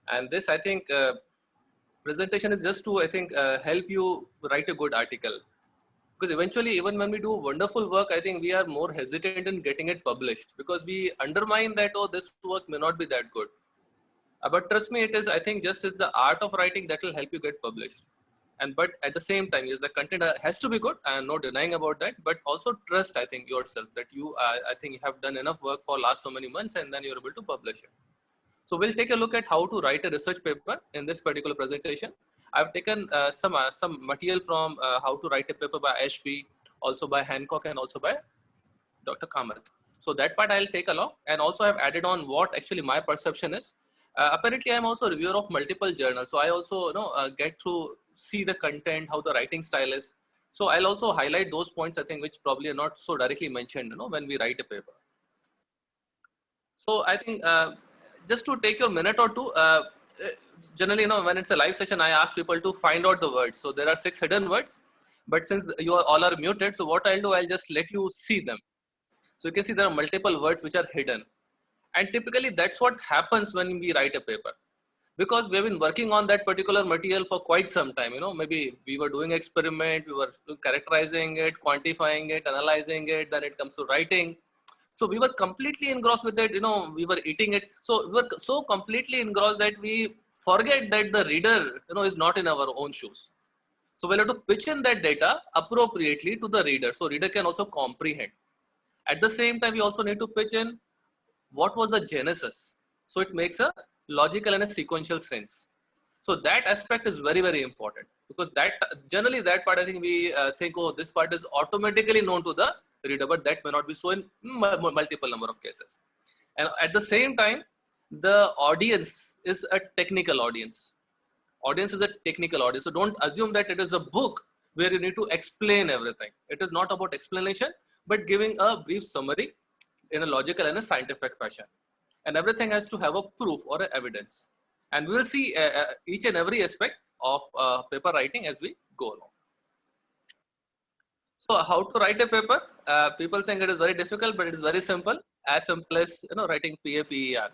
And this, I think, presentation is just to, I think, help you write a good article. Because eventually, even when we do wonderful work, I think we are more hesitant in getting it published because we undermine that, oh, this work may not be that good. But trust me, it is, I think, just it's the art of writing that will help you get published. And but at the same time, yes, the content has to be good. I am not denying about that. But also trust, I think, yourself that you, I think, you have done enough work for last so many months, and then you're able to publish it. So we'll take a look at how to write a research paper in this particular presentation. I've taken some material from how to write a paper by Ashby, also by Hancock, and also by Dr. Kamath. So that part I'll take along, and also I've added on what actually my perception is. Apparently, I'm also a reviewer of multiple journals, so I also get to see the content, how the writing style is. So I'll also highlight those points, I think, which probably are not so directly mentioned, when we write a paper. So I think just to take your minute or two, generally, when it's a live session, I ask people to find out the words. So there are 6 hidden words, but since you all are muted, so what I'll do, I'll just let you see them. So you can see there are multiple words which are hidden. And typically that's what happens when we write a paper. Because we have been working on that particular material for quite some time, maybe we were doing experiment, we were characterizing it, quantifying it, analyzing it, then it comes to writing. So we were completely engrossed with it, we were eating it. So we were so completely engrossed that we forget that the reader, is not in our own shoes. So we'll have to pitch in that data appropriately to the reader, so reader can also comprehend. At the same time, we also need to pitch in what was the genesis. So it makes a logical and a sequential sense. So that aspect is very, very important, because that generally that part, I think we think, oh, this part is automatically known to the reader, but that may not be so in multiple number of cases. And at the same time, the audience is a technical audience. Audience is a technical audience. So don't assume that it is a book where you need to explain everything. It is not about explanation, but giving a brief summary in a logical and a scientific fashion. And everything has to have a proof or a evidence. And we will see each and every aspect of paper writing as we go along. So how to write a paper? People think it is very difficult, but it is very simple. As simple as writing PAPER.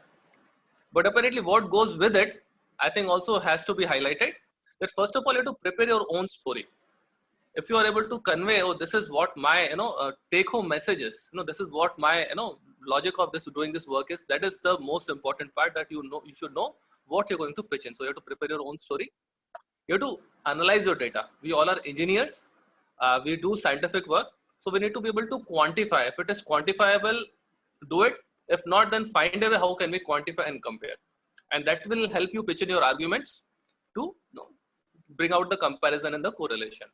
But apparently what goes with it, I think also has to be highlighted. That first of all, you have to prepare your own story. If you are able to convey, oh, this is what my take home message is, this is what my logic of this doing this work is, that is the most important part, that you should know what you're going to pitch in. So you have to prepare your own story. You have to analyze your data. We all are engineers, we do scientific work, so we need to be able to quantify. If it is quantifiable, do it. If not, then find a way how can we quantify and compare, and that will help you pitch in your arguments to bring out the comparison and the correlation.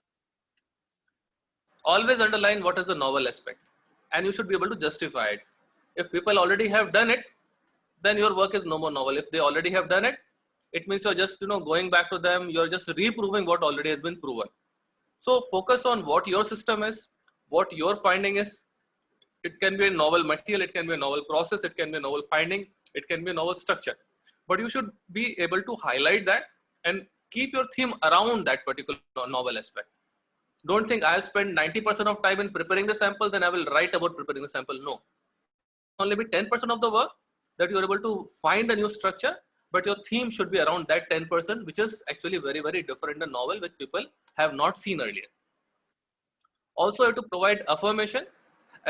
Always underline what is the novel aspect, and you should be able to justify it. If people already have done it, then your work is no more novel. If they already have done it, it means you're just going back to them, you're just reproving what already has been proven. So focus on what your system is, what your finding is. It can be a novel material, it can be a novel process, it can be a novel finding, it can be a novel structure. But you should be able to highlight that and keep your theme around that particular novel aspect. Don't think I have spent 90% of time in preparing the sample, then I will write about preparing the sample. No. Only be 10% of the work that you are able to find a new structure, but your theme should be around that 10%, which is actually very, very different and novel, which people have not seen earlier. Also, you have to provide affirmation,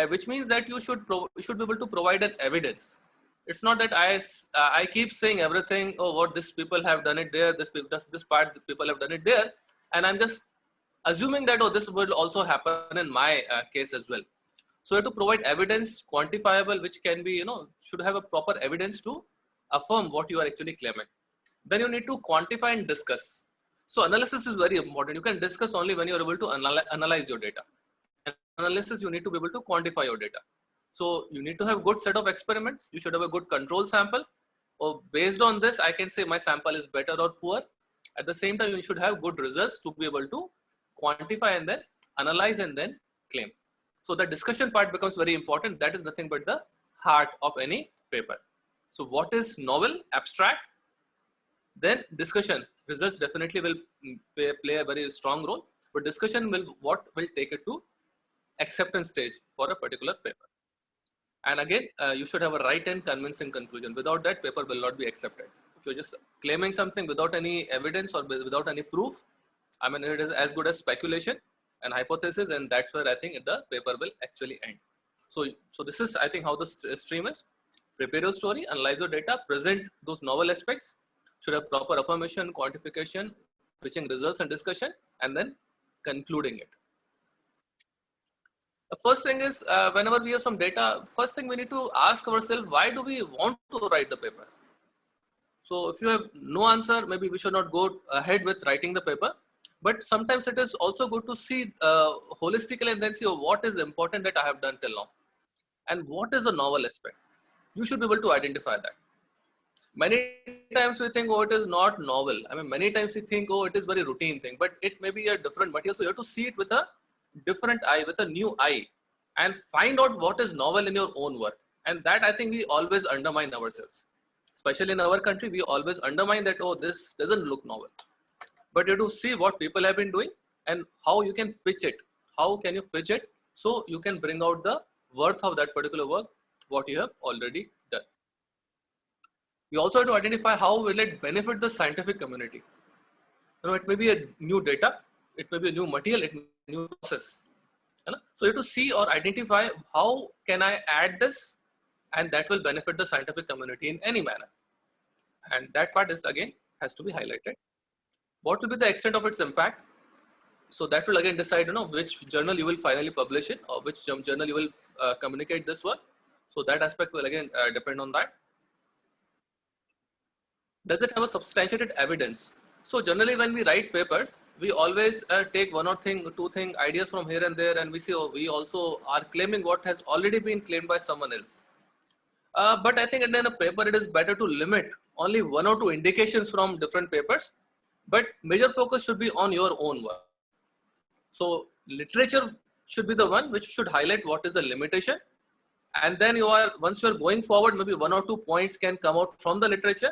which means that you should be able to provide an evidence. It's not that I keep saying everything, oh, what this people have done it there, this part people have done it there, and I'm just assuming that, oh, this will also happen in my case as well. So you have to provide evidence, quantifiable, which can be, should have a proper evidence to affirm what you are actually claiming. Then you need to quantify and discuss. So analysis is very important. You can discuss only when you're able to analyze your data. And analysis, you need to be able to quantify your data. So you need to have good set of experiments. You should have a good control sample. Or based on this, I can say my sample is better or poor. At the same time, you should have good results to be able to quantify and then analyze and then claim. So the discussion part becomes very important. That is nothing but the heart of any paper. So what is novel, abstract? Then discussion, results definitely will play a very strong role, but discussion will take it to acceptance stage for a particular paper. And again, you should have a right and convincing conclusion. Without that, paper will not be accepted. If you're just claiming something without any evidence or without any proof, I mean, it is as good as speculation and hypothesis, and that's where I think the paper will actually end. So this is, I think, how the stream is. Prepare your story, analyze your data, present those novel aspects, should have proper affirmation, quantification, pitching results and discussion, and then concluding it. The first thing is, whenever we have some data, first thing we need to ask ourselves, why do we want to write the paper? So if you have no answer, maybe we should not go ahead with writing the paper. But sometimes it is also good to see holistically and then see, oh, what is important that I have done till now, and what is a novel aspect. You should be able to identify that. Many times we think, oh, it is not novel. I mean, many times we think, oh, it is very routine thing, but it may be a different material. So you have to see it with a different eye, with a new eye, and find out what is novel in your own work. And that, I think, we always undermine ourselves. Especially in our country, we always undermine that, oh, this doesn't look novel. But you have to see what people have been doing and how you can pitch it. How can you pitch it so you can bring out the worth of that particular work, what you have already done. You also have to identify how will it benefit the scientific community. You know, it may be a new data, it may be a new material, it may be a new process. You know? So you have to see or identify how can I add this, and that will benefit the scientific community in any manner. And that part is, again, has to be highlighted. What will be the extent of its impact? So that will again decide, you know, which journal you will finally publish in, or which journal you will communicate this work. So that aspect will again depend on that. Does it have a substantiated evidence? So generally when we write papers, we always take one or two ideas from here and there, and we say, oh, we also are claiming what has already been claimed by someone else. But I think in a paper, it is better to limit only one or two indications from different papers, but major focus should be on your own work. So literature should be the one which should highlight what is the limitation. And then once you are going forward, maybe one or two points can come out from the literature.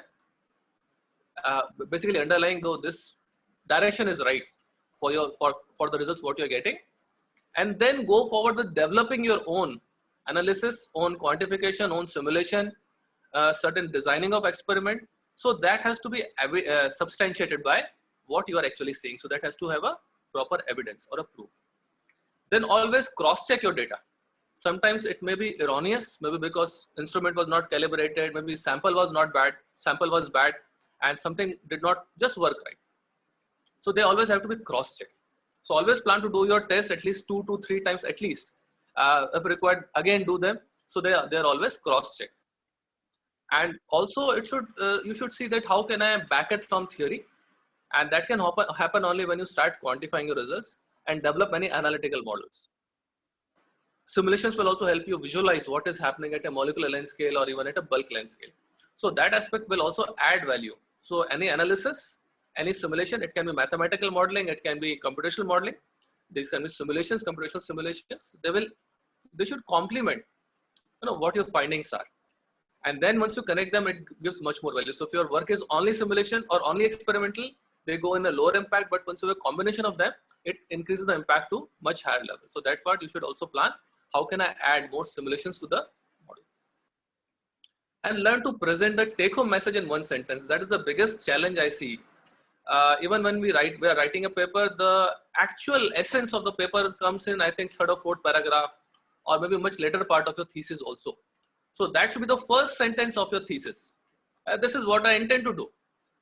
Basically underlying though this direction is right for the results what you're getting. And then go forward with developing your own analysis, own quantification, own simulation, certain designing of experiment. So that has to be substantiated by what you are actually seeing. So that has to have a proper evidence or a proof. Then always cross-check your data. Sometimes it may be erroneous, maybe because instrument was not calibrated, maybe sample was not bad, sample was bad, and something did not just work right. So they always have to be cross-checked. So always plan to do your test at least 2 to 3 times at least. If required, again do them. So they are always cross-checked. And also you should see that how can I back it from theory. And that can happen only when you start quantifying your results and develop many analytical models. Simulations will also help you visualize what is happening at a molecular length scale or even at a bulk length scale. So that aspect will also add value. So any analysis, any simulation, it can be mathematical modeling, it can be computational modeling. These can be simulations, computational simulations. They should complement, you know, what your findings are. And then once you connect them, it gives much more value. So if your work is only simulation or only experimental, they go in a lower impact, but once you have a combination of them, it increases the impact to much higher level. So that part you should also plan. How can I add more simulations to the model? And learn to present the take-home message in one sentence. That is the biggest challenge I see. Even when we are writing a paper, the actual essence of the paper comes in, I think, 3rd or 4th paragraph, or maybe much later part of your thesis also. So that should be the first sentence of your thesis. This is what I intend to do.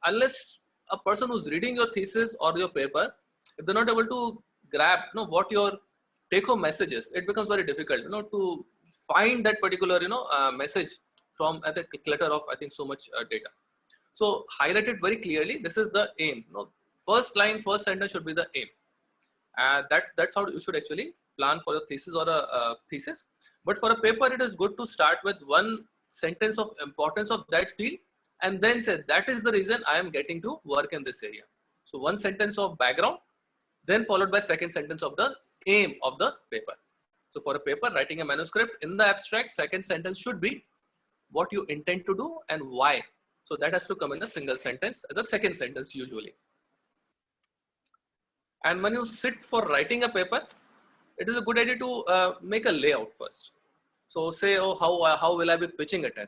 Unless a person who's reading your thesis or your paper, if they're not able to grab, you know, what your take-home message is, it becomes very difficult, you know, to find that particular, you know, message from the clutter of, I think, so much data. So highlight it very clearly. This is the aim. You know, first line, first sentence should be the aim. That's how you should actually plan for a thesis or a thesis. But for a paper, it is good to start with one sentence of importance of that field, and then say that is the reason I am getting to work in this area. So one sentence of background, then followed by second sentence of the aim of the paper. So for a paper, writing a manuscript, in the abstract, second sentence should be what you intend to do and why. So that has to come in a single sentence as a second sentence usually. And when you sit for writing a paper, it is a good idea to make a layout first. So say, oh, how will I be pitching it in?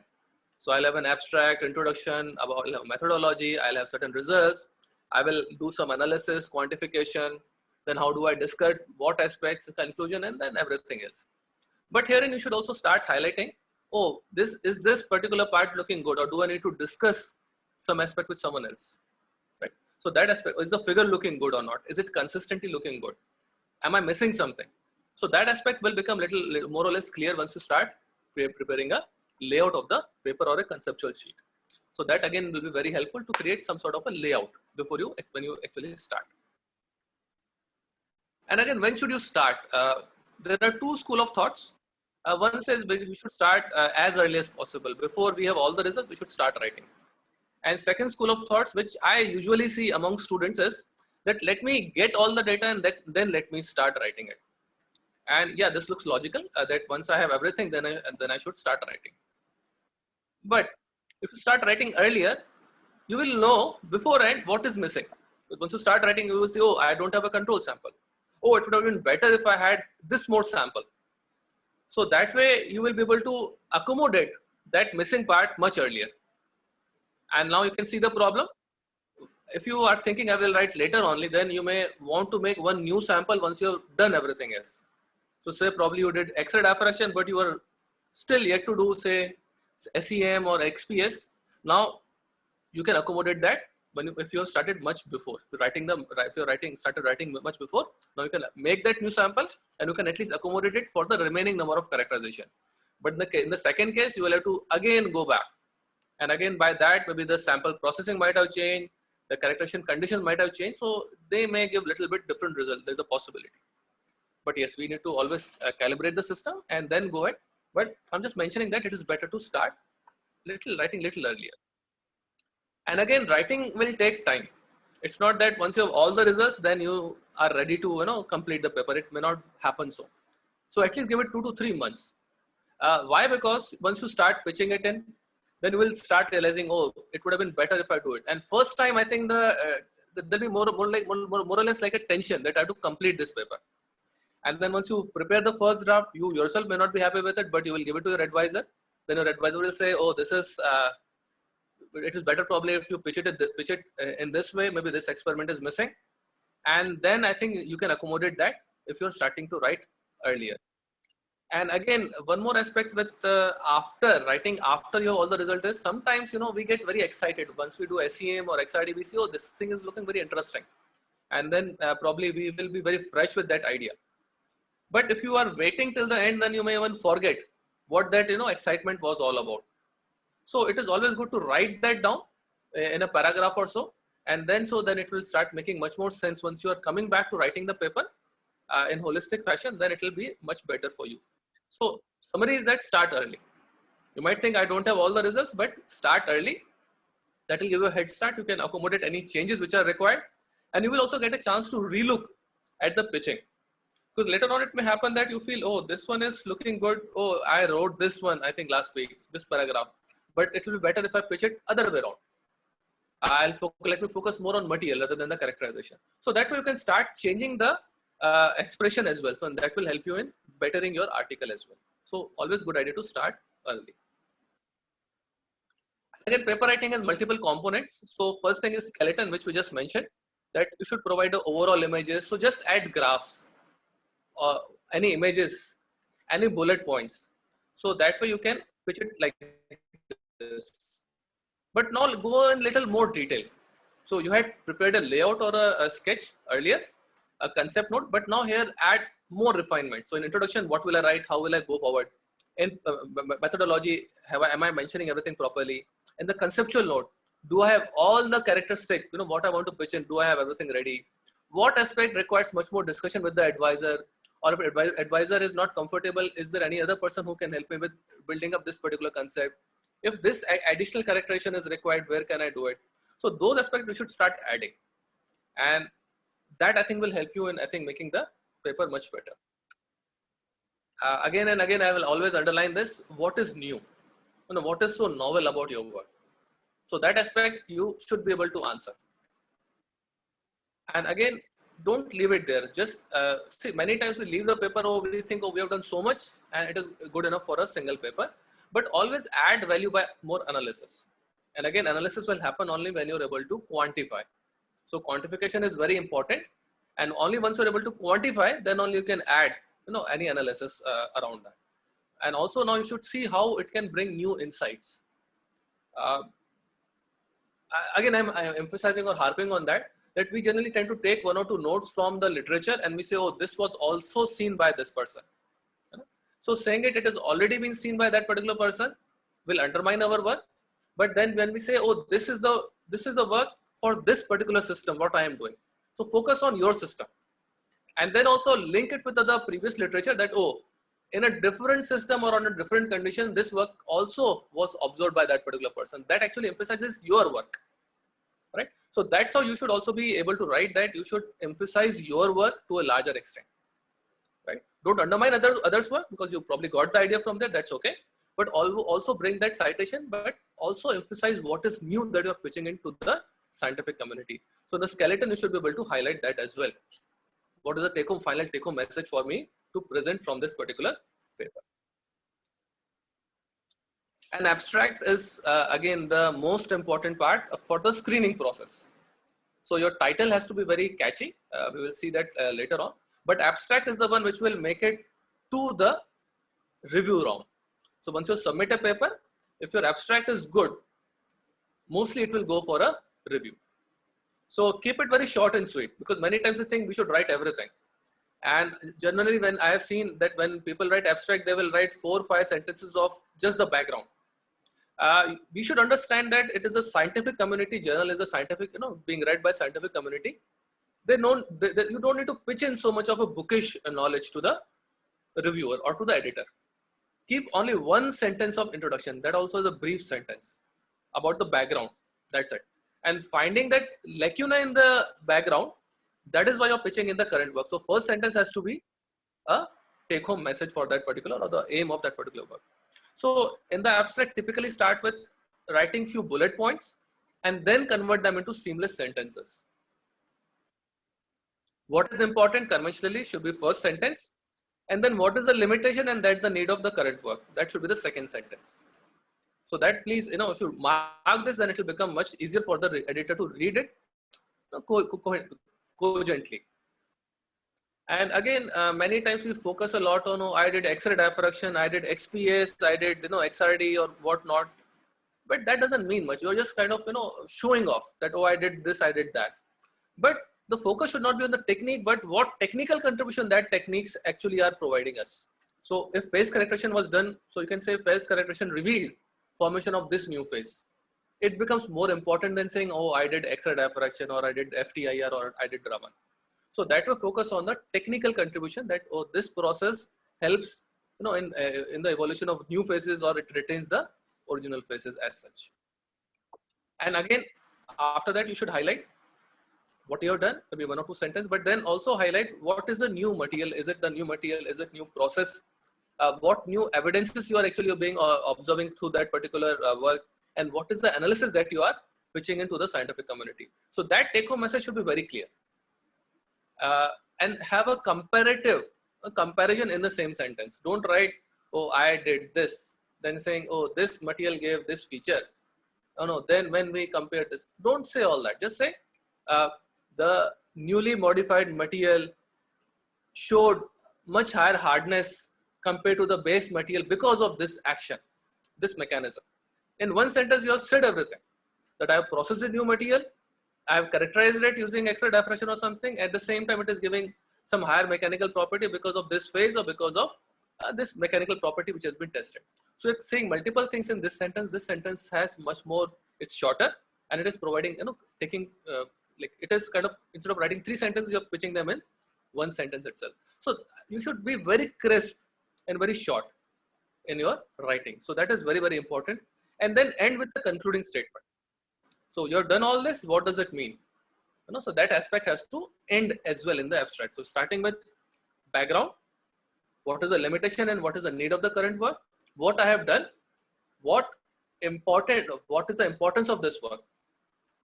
So I'll have an abstract introduction about methodology. I'll have certain results. I will do some analysis, quantification. Then how do I discuss what aspects, conclusion, and then everything else. But herein you should also start highlighting, oh, this particular part looking good, or do I need to discuss some aspect with someone else, right? So that aspect, is the figure looking good or not? Is it consistently looking good? Am I missing something? So that aspect will become little more or less clear once you start preparing a layout of the paper or a conceptual sheet. So that again will be very helpful to create some sort of a layout before when you actually start. And again, when should you start? There are two school of thoughts. One says we should start as early as possible. Before we have all the results, we should start writing. And second school of thoughts, which I usually see among students, is that let me get all the data and then let me start writing it. And yeah, this looks logical, that once I have everything, then I should start writing. But if you start writing earlier, you will know beforehand what is missing. But once you start writing, you will say, oh, I don't have a control sample. Oh, it would have been better if I had this more sample. So that way you will be able to accommodate that missing part much earlier. And now you can see the problem. If you are thinking I will write later only, then you may want to make one new sample once you have done everything else. So say probably you did X-ray diffraction, but you are still yet to do say SEM or XPS. Now you can accommodate that if you have started much before. If you're started writing much before, now you can make that new sample and you can at least accommodate it for the remaining number of characterization. But in the second case, you will have to again go back. And again, by that, maybe the sample processing might have changed, the characterization conditions might have changed. So they may give little bit different result. There's a possibility. But yes, we need to always calibrate the system and then go ahead. But I'm just mentioning that it is better to start writing little earlier. And again, writing will take time. It's not that once you have all the results, then you are ready to complete the paper. It may not happen so. So at least give it 2 to 3 months. Why? Because once you start pitching it in, then you will start realizing, oh, it would have been better if I do it. And first time, I think there'll be more or less like a tension that I have to complete this paper. And then once you prepare the first draft, you yourself may not be happy with it, but you will give it to your advisor. Then your advisor will say, oh, this is, it is better probably if you pitch it in this way, maybe this experiment is missing. And then I think you can accommodate that if you're starting to write earlier. And again, one more aspect with writing after you have all the result is sometimes, we get very excited once we do SEM or XRD, we see, oh, this thing is looking very interesting. And then probably we will be very fresh with that idea. But if you are waiting till the end, then you may even forget what that, excitement was all about. So it is always good to write that down in a paragraph or so. And then it will start making much more sense once you are coming back to writing the paper in holistic fashion, then it will be much better for you. So summary is that start early. You might think I don't have all the results, but start early. That will give you a head start. You can accommodate any changes which are required. And you will also get a chance to relook at the pitching. Because later on it may happen that you feel, oh, this one is looking good. Oh, I wrote this one, I think last week, this paragraph. But it will be better if I pitch it other way around. Let me focus more on material rather than the characterization. So that way you can start changing the expression as well. So that will help you in bettering your article as well. So always good idea to start early. Again, paper writing has multiple components. So first thing is skeleton, which we just mentioned, that you should provide the overall images. So just add graphs or any images, any bullet points. So that way you can pitch it like this. But now go in little more detail. So you had prepared a layout or a sketch earlier, a concept note, but now here add more refinement. So in introduction, what will I write? How will I go forward? In methodology, am I mentioning everything properly? In the conceptual note, do I have all the characteristics, what I want to pitch in? Do I have everything ready? What aspect requires much more discussion with the advisor? Or if advisor is not comfortable, is there any other person who can help me with building up this particular concept? If this additional characterization is required, where can I do it? So those aspects we should start adding. And that I think will help you in, making the paper much better. Again and again, I will always underline this. What is new? What is so novel about your work? So that aspect you should be able to answer. And again, don't leave it there. Just see, many times we leave the paper, we think, we have done so much and it is good enough for a single paper. but always add value by more analysis. And again, analysis will happen only when you're able to quantify. So quantification is very important, and only once you're able to quantify, then only you can add, any analysis around that. And also now you should see how it can bring new insights. Again, I'm emphasizing or harping on that we generally tend to take one or two notes from the literature and we say, oh, this was also seen by this person. So saying it has already been seen by that particular person will undermine our work. But then when we say, oh, this is the work for this particular system, what I am doing. So focus on your system. And then also link it with the previous literature that, oh, in a different system or on a different condition, this work also was observed by that particular person. That actually emphasizes your work, right? So that's how you should also be able to write that. You should emphasize your work to a larger extent, right? Don't undermine others' work because you probably got the idea from there. That's okay. But also bring that citation, but also emphasize what is new that you're pitching into the scientific community. So the skeleton, you should be able to highlight that as well. What is the final take-home message for me to present from this particular paper? An abstract is again the most important part for the screening process. So your title has to be very catchy. We will see that later on. But abstract is the one which will make it to the review round. So once you submit a paper, if your abstract is good, mostly it will go for a review. So keep it very short and sweet, because many times I think we should write everything. And generally when I have seen that when people write abstract, they will write 4 or 5 sentences of just the background. We should understand that it is a scientific community. Journal is a scientific, being read by scientific community. You don't need to pitch in so much of a bookish knowledge to the reviewer or to the editor. Keep only one sentence of introduction. That also is a brief sentence about the background. That's it. And finding that lacuna in the background, that is why you're pitching in the current work. So first sentence has to be a take-home message for that particular, or the aim of that particular work. So in the abstract, typically start with writing few bullet points and then convert them into seamless sentences. What is important conventionally should be first sentence, and then what is the limitation and that's the need of the current work. That should be the second sentence. So that please, if you mark this, then it will become much easier for the editor to read it cogently. And again, many times we focus a lot on, I did X-ray diffraction, I did XPS, I did, XRD or whatnot. But that doesn't mean much. You're just kind of, showing off that, oh, I did this, I did that. But the focus should not be on the technique, but what technical contribution that techniques actually are providing us. So if phase correction was done, so you can say phase correction revealed formation of this new phase. It becomes more important than saying, oh, I did X-ray diffraction, or I did FTIR, or I did Raman. So that will focus on the technical contribution that, oh, this process helps, in the evolution of new phases, or it retains the original phases as such. And again, after that, you should highlight what you have done, maybe 1 or 2 sentences, but then also highlight what is the new material. Is it the new material? Is it new process? What new evidences you are actually being observing through that particular work, and what is the analysis that you are pitching into the scientific community. So that take-home message should be very clear. And have a comparison in the same sentence. Don't write, oh, I did this, then saying, oh, this material gave this feature. Oh, no, then when we compare this, don't say all that. Just say, the newly modified material showed much higher hardness compared to the base material because of this action, this mechanism. In one sentence, you have said everything. That I have processed a new material, I have characterized it using X-ray diffraction or something. At the same time, it is giving some higher mechanical property because of this phase, or because of this mechanical property which has been tested. So it's saying multiple things in this sentence. This sentence has much more, it's shorter, and it is providing, taking, like it is kind of, instead of writing 3 sentences, you're pitching them in 1 sentence itself. So you should be very crisp and very short in your writing. So that is very, very important. And then end with the concluding statement. So you've done all this, what does it mean? So that aspect has to end as well in the abstract. So starting with background, what is the limitation and what is the need of the current work? What I have done, what is the importance of this work?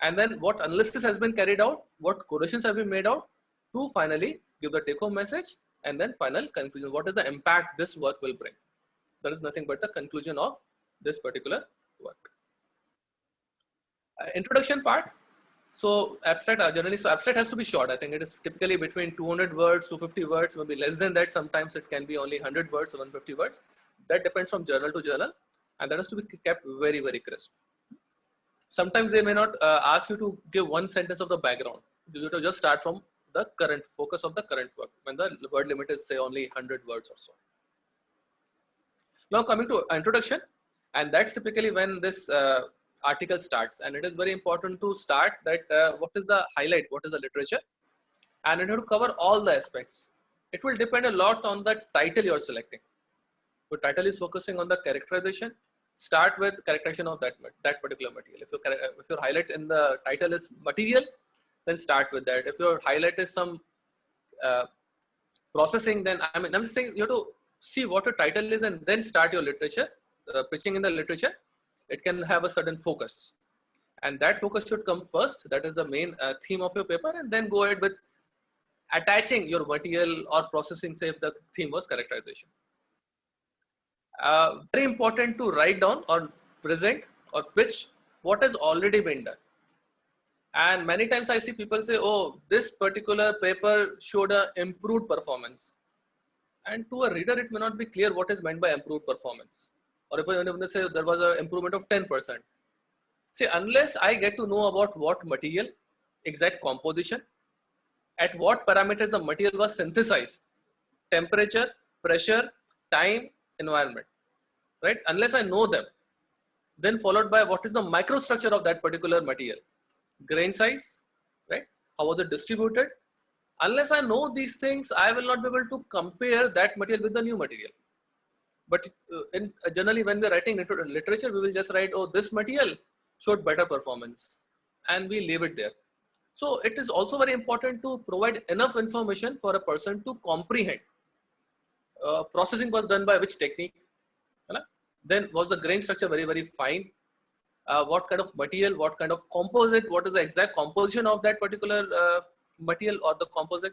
And then what analysis has been carried out, what correlations have been made out, to finally give the take-home message, and then final conclusion. What is the impact this work will bring? That is nothing but the conclusion of this particular work. Introduction part. So abstract generally, so abstract has to be short. I think it is typically between 200 words to 50 words, maybe less than that. Sometimes it can be only 100 words or 150 words. That depends from journal to journal, and that has to be kept very, very crisp. Sometimes they may not ask you to give one sentence of the background. You have to just start from the current focus of the current work when the word limit is say only 100 words or so. Now coming to introduction, and that's typically when this article starts, and it is very important to start that what is the highlight, what is the literature, and it has to cover all the aspects. It will depend a lot on the title you are selecting. The title is focusing on the characterization. Start with characterization of that particular material. If your highlight in the title is material, then start with that. If your highlight is some processing, then I'm just saying you have to see what your title is and then start your literature, pitching in the literature. It can have a certain focus, and that focus should come first. That is the main theme of your paper, and then go ahead with attaching your material or processing, say if the theme was characterization. Very important to write down or present or pitch what has already been done. And many times I see people say, oh, this particular paper showed an improved performance. And to a reader, it may not be clear what is meant by improved performance. Or if I say there was an improvement of 10%. See, unless I get to know about what material, exact composition, at what parameters the material was synthesized, temperature, pressure, time, environment, right? Unless I know them, then followed by what is the microstructure of that particular material, grain size, right? How was it distributed? Unless I know these things, I will not be able to compare that material with the new material. But generally, when we're writing literature, we will just write, oh, this material showed better performance, and we leave it there. So it is also very important to provide enough information for a person to comprehend. Processing was done by which technique? Then was the grain structure very, very fine? What kind of material, what kind of composite, what is the exact composition of that particular material or the composite?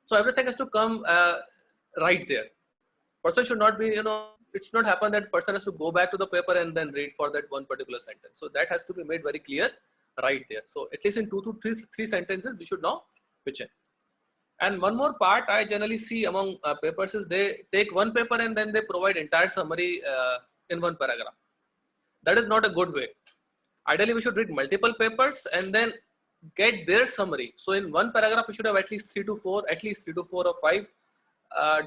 So everything has to come right there. Person should not be, it should not happen that person has to go back to the paper and then read for that one particular sentence. So that has to be made very clear right there. So at least in 2 to 3 sentences, we should now pitch in. And one more part I generally see among papers is they take one paper and then they provide entire summary in one paragraph. That is not a good way. Ideally, we should read multiple papers and then get their summary. So in one paragraph, we should have at least 3 to 4 or 5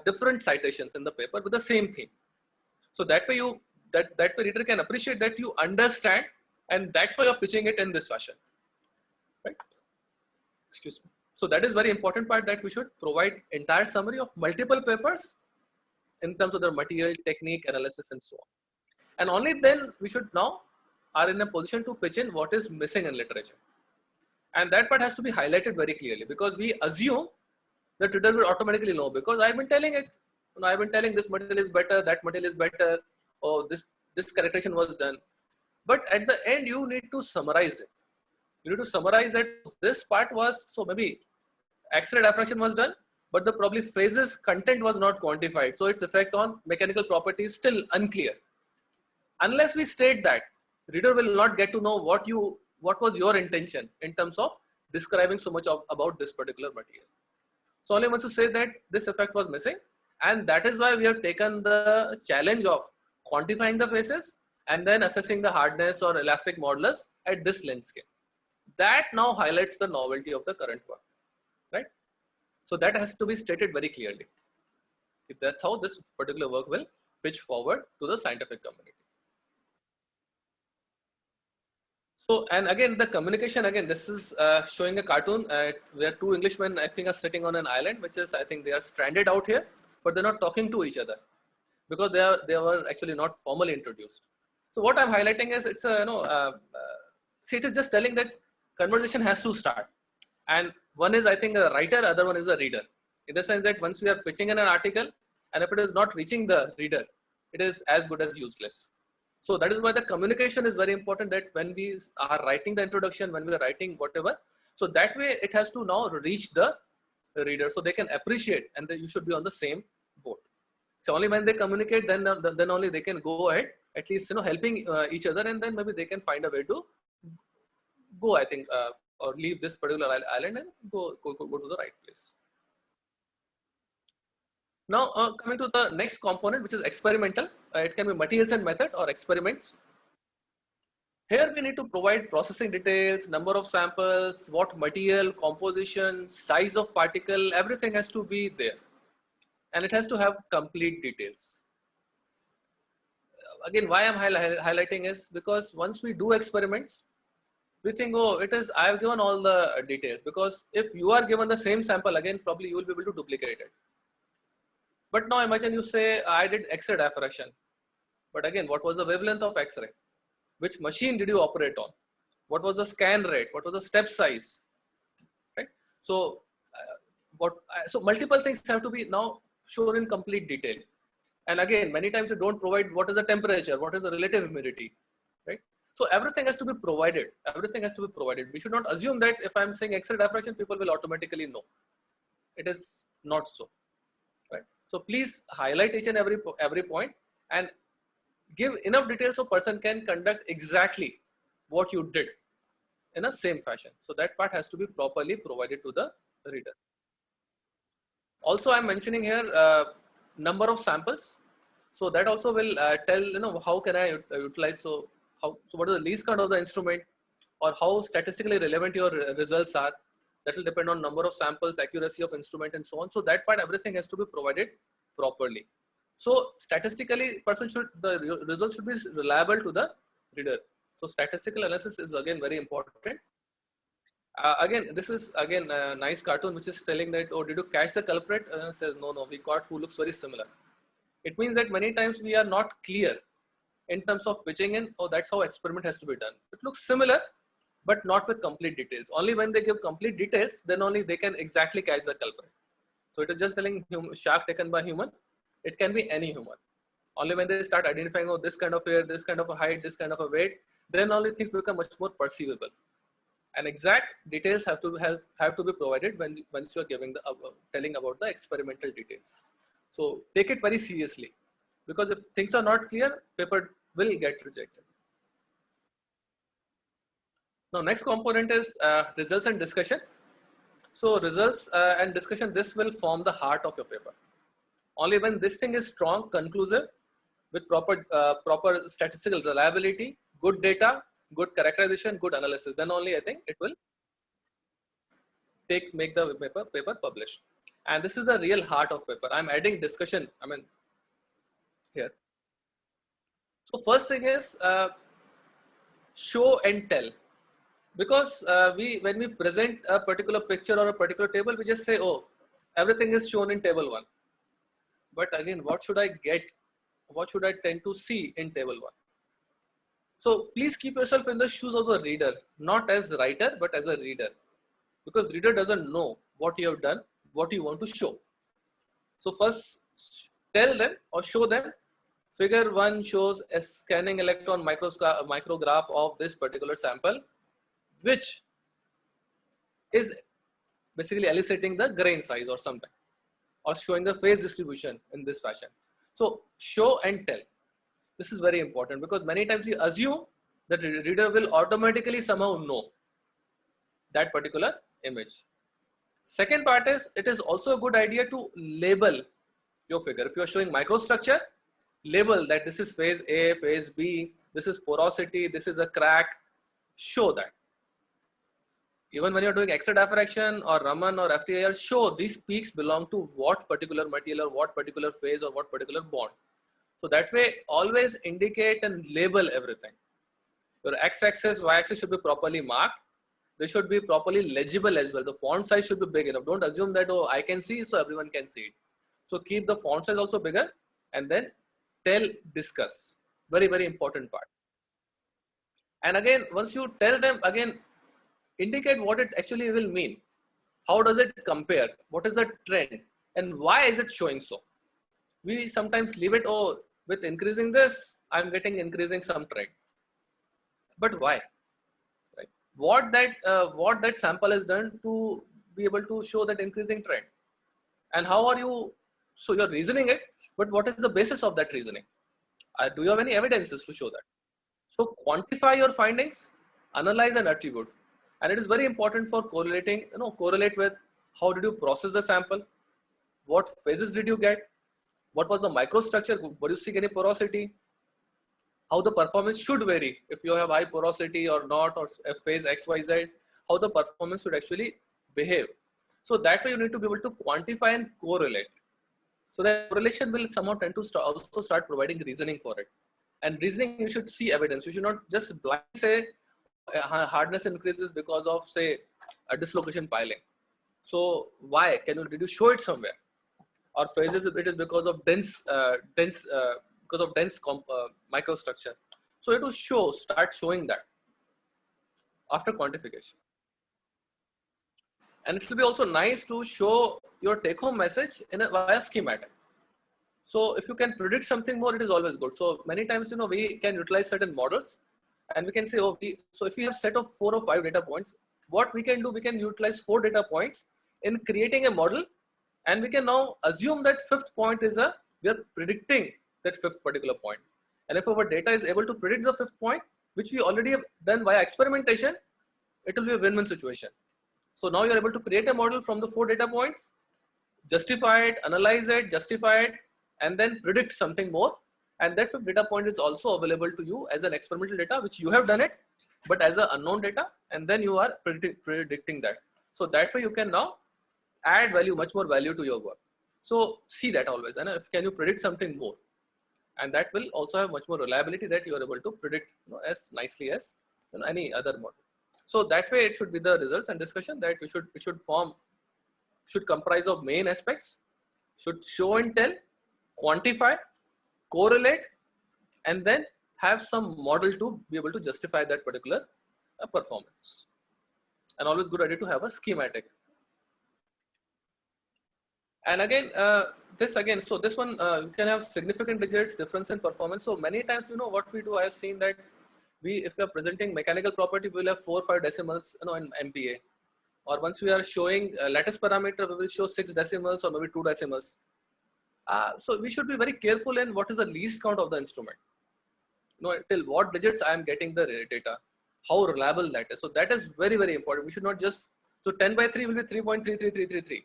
different citations in the paper with the same theme. So that way that way reader can appreciate that you understand, and that's why you're pitching it in this fashion, right? Excuse me. So that is very important part, that we should provide entire summary of multiple papers in terms of their material, technique, analysis, and so on. And only then we should now are in a position to pitch in what is missing in literature. And that part has to be highlighted very clearly, because we assume that reader will automatically know, because I've been telling it. I've been telling this material is better, that material is better, or this characterization was done. But at the end, you need to summarize it. You need to summarize that this part was, so maybe X-ray diffraction was done, but the probably phases content was not quantified. So its effect on mechanical properties still unclear. Unless we state that, reader will not get to know what was your intention in terms of describing so much about this particular material. So only once you say that this effect was missing, and that is why we have taken the challenge of quantifying the phases and then assessing the hardness or elastic modulus at this length scale. That now highlights the novelty of the current work, right? So that has to be stated very clearly. That's how this particular work will pitch forward to the scientific community. So, and again, the communication, again, this is showing a cartoon where 2 Englishmen, I think, are sitting on an island, which is, I think they are stranded out here, but they're not talking to each other because they were actually not formally introduced. So what I'm highlighting is it's a, see, it is just telling that conversation has to start. And one is, I think, a writer, other one is a reader. In the sense that once we are pitching in an article, and if it is not reaching the reader, it is as good as useless. So that is why the communication is very important, that when we are writing the introduction, when we are writing whatever, so that way it has to now reach the reader so they can appreciate, and you should be on the same boat. So only when they communicate, then only they can go ahead at least, helping each other, and then maybe they can find a way to go, I think, or leave this particular island and go to the right place. Now, coming to the next component, which is experimental. It can be materials and method or experiments. Here we need to provide processing details, number of samples, what material, composition, size of particle, everything has to be there. And it has to have complete details. Again, why I'm highlighting is because once we do experiments, we think, oh, I have given all the details, because if you are given the same sample again, probably you will be able to duplicate it. But now imagine you say, I did X-ray diffraction. But again, what was the wavelength of X-ray? Which machine did you operate on? What was the scan rate? What was the step size? Right? So, so multiple things have to be now shown in complete detail. And again, many times you don't provide what is the temperature, what is the relative humidity, right? So everything has to be provided. Everything has to be provided. We should not assume that if I'm saying X-ray diffraction, people will automatically know. It is not so, right? So please highlight each and every point and give enough details so person can conduct exactly what you did in a same fashion. So that part has to be properly provided to the reader. Also, I'm mentioning here number of samples. So that also will tell, how can I utilize, so what is the least count of the instrument, or how statistically relevant your results are. That will depend on number of samples, accuracy of instrument, and so on. So that part, everything has to be provided properly. So statistically, the results should be reliable to the reader. So statistical analysis is again very important. Again, this is again a nice cartoon which is telling that, oh, did you catch the culprit? Says, no, we caught who looks very similar. It means that many times we are not clear in terms of pitching in, oh, that's how experiment has to be done. It looks similar, but not with complete details. Only when they give complete details, then only they can exactly catch the culprit. So it is just telling shark taken by human. It can be any human. Only when they start identifying, oh, this kind of hair, this kind of a height, this kind of a weight, then only things become much more perceivable. And exact details have to be provided once you are giving telling about the experimental details. So take it very seriously, because if things are not clear, paper will get rejected. Now, next component is results and discussion. So results and discussion, this will form the heart of your paper. Only when this thing is strong, conclusive, with proper statistical reliability, good data, good characterization, good analysis, then only I think it will make the paper published. And this is the real heart of paper. I'm adding discussion, here. So first thing is show and tell. Because when we present a particular picture or a particular table, we just say, oh, everything is shown in table 1. But again, what should I get? What should I tend to see in table 1? So please keep yourself in the shoes of the reader, not as writer, but as a reader. Because reader doesn't know what you have done, what you want to show. So first tell them or show them, figure 1 shows a scanning electron micrograph of this particular sample, which is basically eliciting the grain size or something, or showing the phase distribution in this fashion. So show and tell. This is very important, because many times we assume that the reader will automatically somehow know that particular image. Second part is, it is also a good idea to label your figure. If you are showing microstructure, label that this is phase A, phase B, this is porosity, this is a crack. Show that. Even when you're doing X-ray diffraction or Raman or FTIR, show these peaks belong to what particular material or what particular phase or what particular bond. So that way, always indicate and label everything. Your x-axis, y-axis should be properly marked. They should be properly legible as well. The font size should be big enough. Don't assume that, oh, I can see, so everyone can see it. So keep the font size also bigger, and then discuss. Very, very important part. And again, once you tell them, again, indicate what it actually will mean. How does it compare? What is the trend? And why is it showing so? We sometimes leave it, oh, with increasing this, I'm getting increasing some trend. But why? Right? What that sample has done to be able to show that increasing trend? And how are you, so you're reasoning it, but what is the basis of that reasoning? Do you have any evidences to show that? So quantify your findings, analyze and attribute. And it is very important for correlating, correlate with how did you process the sample? What phases did you get? What was the microstructure? Were you seeing any porosity? How the performance should vary if you have high porosity or not, or phase XYZ, how the performance should actually behave. So that way you need to be able to quantify and correlate. So that correlation will somehow tend to also start providing reasoning for it. And reasoning, you should see evidence. You should not just blindly say hardness increases because of, say, a dislocation piling. So why? Did you show it somewhere? Or phases, it is because of dense microstructure. So it will start showing that after quantification. And it will be also nice to show your take-home message via schematic. So if you can predict something more, it is always good. So many times, we can utilize certain models, and we can say, so if you have set of 4 or 5 data points, what we can do, we can utilize 4 data points in creating a model, and we can now assume that 5th point we are predicting that 5th particular point. And if our data is able to predict the 5th point, which we already have done via experimentation, it will be a win-win situation. So now you're able to create a model from the 4 data points, justify it, analyze it, justify it, and then predict something more. And that 5th data point is also available to you as an experimental data, which you have done it, but as an unknown data, and then you are predicting that. So that way you can now add value, much more value to your work. So see that always, and can you predict something more? And that will also have much more reliability that you are able to predict as nicely as any other model. So that way it should be the results and discussion that we should comprise of main aspects, should show and tell, quantify, correlate, and then have some model to be able to justify that particular performance. And always good idea to have a schematic. And again, so this one, you can have significant digits difference in performance. So many times, what we do, I have seen that if we are presenting mechanical property, we will have 4 or 5 decimals, in MPa. Or once we are showing lattice parameter, we will show 6 decimals or maybe 2 decimals. So we should be very careful in what is the least count of the instrument. Till what digits I am getting the data, how reliable that is. So that is very, very important. We should not just, so 10 by 3 will be 3.33333.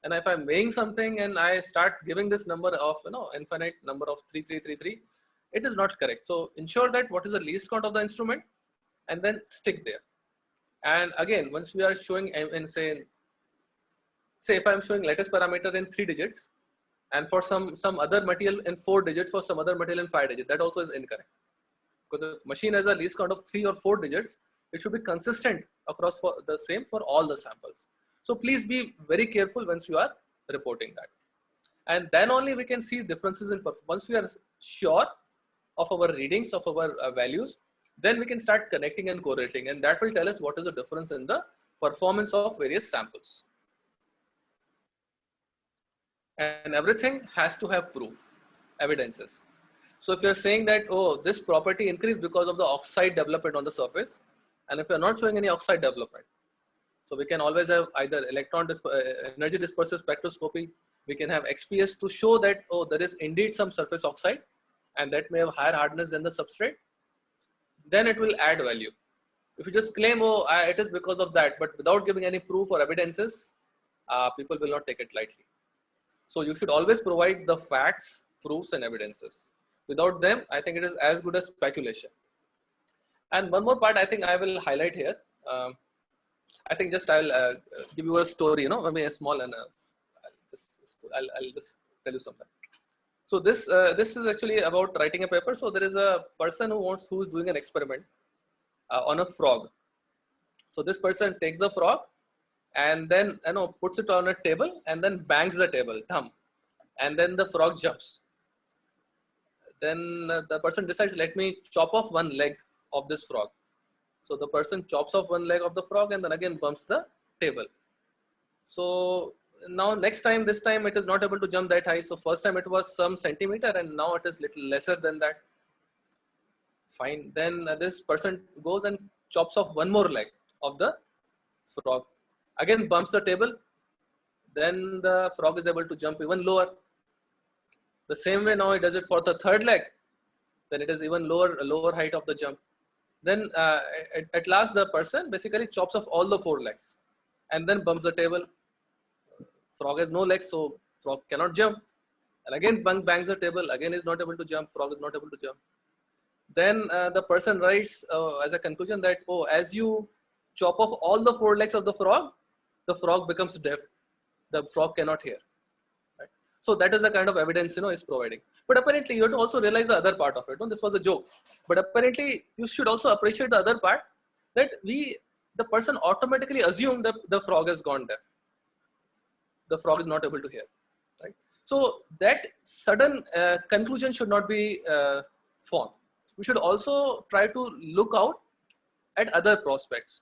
And if I'm weighing something and I start giving this number of, infinite number of 3333, it is not correct. So ensure that what is the least count of the instrument and then stick there. And again, once we are showing in say if I'm showing lattice parameter in 3 digits and for some other material in 4 digits, for some other material in 5 digits, that also is incorrect. Because if machine has a least count of 3 or 4 digits, it should be consistent across for the same for all the samples. So please be very careful once you are reporting that. And then only we can see differences in performance. Once we are sure of our readings, of our values, then we can start connecting and correlating, and that will tell us what is the difference in the performance of various samples. And everything has to have proof, evidences. So if you're saying that, oh, this property increased because of the oxide development on the surface, and if you're not showing any oxide development, so we can always have either energy dispersive spectroscopy, we can have XPS to show that, oh, there is indeed some surface oxide, and that may have higher hardness than the substrate, then it will add value. If you just claim, oh, it is because of that, but without giving any proof or evidences, people will not take it lightly. So you should always provide the facts, proofs, and evidences. Without them, I think it is as good as speculation. And one more part I think I will highlight here. I think just I'll give you a story, maybe a small, and I'll just tell you something. So this is actually about writing a paper. So there is a person who's doing an experiment on a frog. So this person takes the frog and then puts it on a table and then bangs the table, thumb, and then the frog jumps. Then the person decides, let me chop off one leg of this frog. So the person chops off one leg of the frog and then again bumps the table. So now this time it is not able to jump that high. So first time it was some centimeter and now it is little lesser than that. Fine. Then this person goes and chops off one more leg of the frog. Again bumps the table. Then the frog is able to jump even lower. The same way now he does it for the third leg. then it is even lower height of the jump. Then at last the person basically chops off all the 4 legs and then bumps the table. Frog has no legs, so frog cannot jump. And again bangs the table, again is not able to jump, frog is not able to jump. Then the person writes as a conclusion that, oh, as you chop off all the 4 legs of the frog becomes deaf. The frog cannot hear. Right? So that is the kind of evidence is providing. But apparently you have to also realize the other part of it. This was a joke. But apparently you should also appreciate the other part, that the person automatically assumed that the frog has gone deaf. The frog is not able to hear. Right? So that sudden conclusion should not be formed. We should also try to look out at other prospects.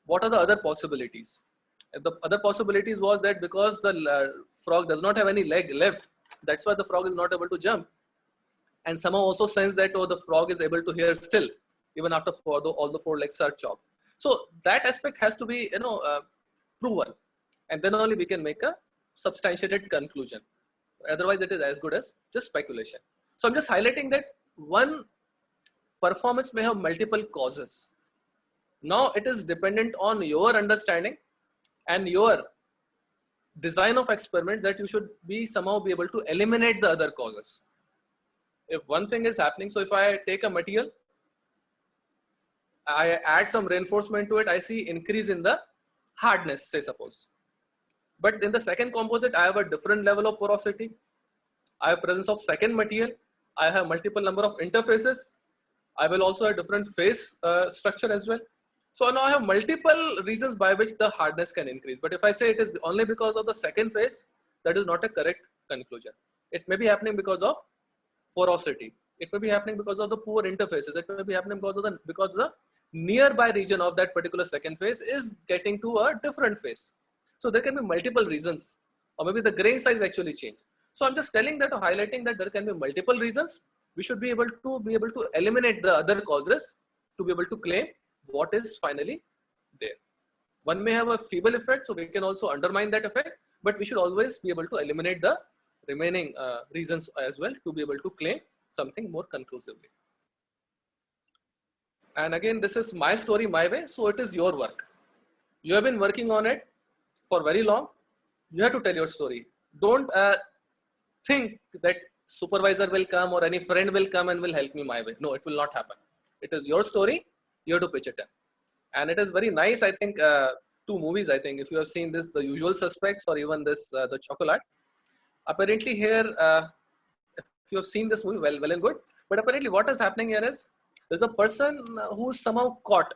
What are the other possibilities? And the other possibilities was that because the frog does not have any leg left, that's why the frog is not able to jump. And somehow also sense that, oh, the frog is able to hear still, even after all the 4 legs are chopped. So that aspect has to be, proven. And then only we can make a substantiated conclusion. Otherwise, it is as good as just speculation. So I'm just highlighting that one performance may have multiple causes. Now it is dependent on your understanding and your design of experiment that you should somehow be able to eliminate the other causes. If one thing is happening, so if I take a material, I add some reinforcement to it, I see increase in the hardness, say suppose. But in the second composite, I have a different level of porosity. I have presence of second material. I have multiple number of interfaces. I will also have different phase structure as well. So now I have multiple reasons by which the hardness can increase. But if I say it is only because of the second phase, that is not a correct conclusion. It may be happening because of porosity. It may be happening because of the poor interfaces. It may be happening because the nearby region of that particular second phase is getting to a different phase. So there can be multiple reasons, or maybe the grain size actually changed. So I'm just telling that, or highlighting that there can be multiple reasons. We should be able to eliminate the other causes to be able to claim what is finally there. One may have a feeble effect, so we can also undermine that effect, but we should always be able to eliminate the remaining reasons as well to be able to claim something more conclusively. And again, this is my story, my way, so it is your work. You have been working on it for very long. You have to tell your story. Don't think that supervisor will come or any friend will come and will help me my way. No, it will not happen. It is your story. You have to pitch it in. And it is very nice, I think, 2 movies, I think, if you have seen this, The Usual Suspects or even this, The Chocolate. Apparently here, if you have seen this movie, well and good. But apparently what is happening here is, there's a person who is somehow caught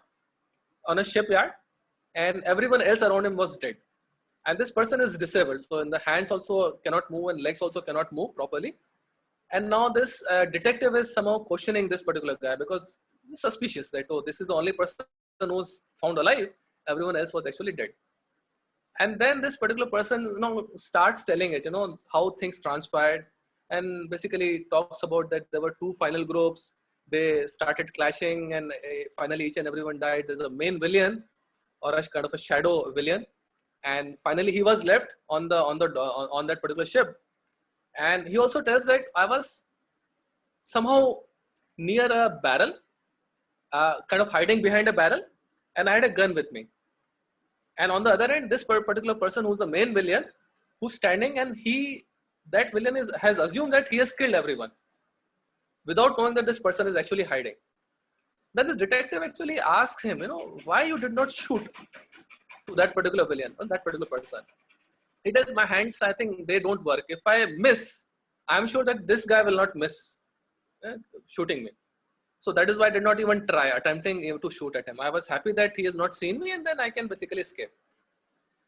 on a shipyard and everyone else around him was dead. And this person is disabled. So in the hands also cannot move and legs also cannot move properly. And now this detective is somehow questioning this particular guy because he's suspicious that, oh, this is the only person who's found alive. Everyone else was actually dead. And then this particular person starts telling it, how things transpired, and basically talks about that there were 2 final groups. They started clashing and finally each and everyone died. There's a main villain or a kind of a shadow villain. And finally he was left on that particular ship. And he also tells that I was somehow near a barrel, kind of hiding behind a barrel, and I had a gun with me. And on the other end, this particular person who's the main villain, who's standing, and that villain has assumed that he has killed everyone without knowing that this person is actually hiding. Then this detective actually asks him, why you did not shoot to that particular villain or that particular person. He tells, my hands, I think they don't work. If I miss, I'm sure that this guy will not miss shooting me. So that is why I did not even try attempting to shoot at him. I was happy that he has not seen me and then I can basically escape.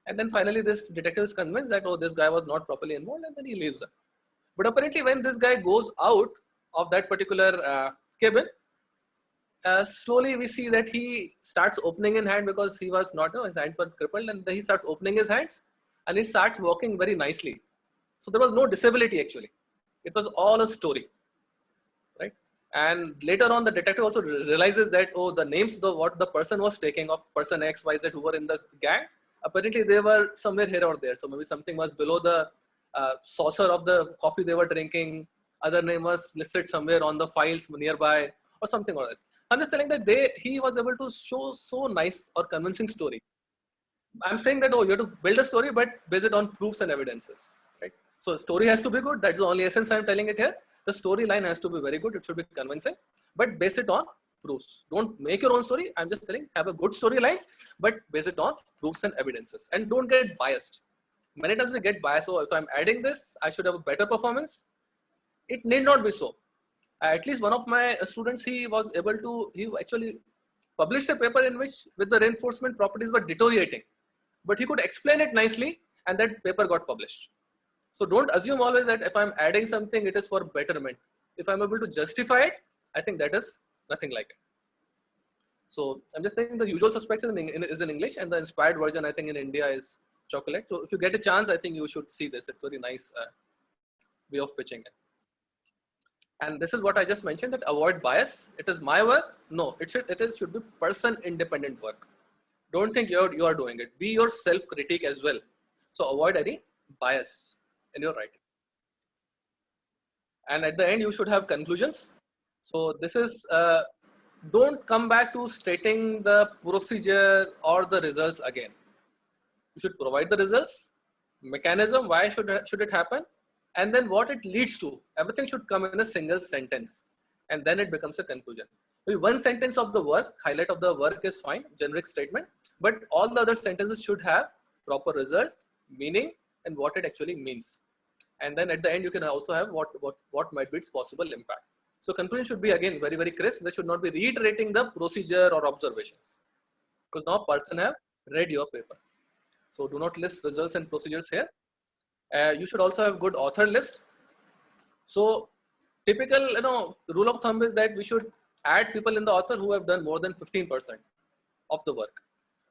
And then finally this detective is convinced that, oh, this guy was not properly involved, and then he leaves him. But apparently when this guy goes out of that particular cabin, slowly we see that he starts opening his hand because he was not, his hands were crippled, and then he starts opening his hands and he starts walking very nicely. So there was no disability actually. It was all a story, right? And later on the detective also realizes that, oh, the names of what the person was taking of person X, Y, Z who were in the gang, apparently they were somewhere here or there. So maybe something was below the saucer of the coffee they were drinking. other name was listed somewhere on the files nearby or something or else. I'm just telling that he was able to show so nice or convincing story. I'm saying that, oh, you have to build a story, but base it on proofs and evidences, right? So story has to be good. That's the only essence I'm telling it here. The storyline has to be very good. It should be convincing, but base it on proofs. Don't make your own story. I'm just telling, have a good storyline, but base it on proofs and evidences, and don't get biased. Many times we get biased. Oh, if I'm adding this, I should have a better performance. It need not be so. At least one of my students, he actually published a paper in which with the reinforcement properties were deteriorating, but he could explain it nicely, and that paper got published. So don't assume always that if I'm adding something, it is for betterment. If I'm able to justify it, I think that is nothing like it. So I'm just saying the usual suspects is in English, and the inspired version, I think, in India is chocolate. So if you get a chance, I think you should see this. It's very nice way of pitching it. And this is what I just mentioned, that avoid bias. It is my work. No, it should be person independent work. Don't think you are doing it. Be your self-critique as well. So avoid any bias in your writing. And at the end, you should have conclusions. So this is, don't come back to stating the procedure or the results again. You should provide the results, mechanism, why should it happen, and then what it leads to. Everything should come in a single sentence, and then it becomes a conclusion. Maybe one sentence of the work, highlight of the work is fine, generic statement, but all the other sentences should have proper result, meaning, and what it actually means. And then at the end, you can also have what might be its possible impact. So conclusion should be, again, very, very crisp. They should not be reiterating the procedure or observations, because now person have read your paper. So do not list results and procedures here. You should also have good author list. So typical, rule of thumb is that we should add people in the author who have done more than 15% of the work.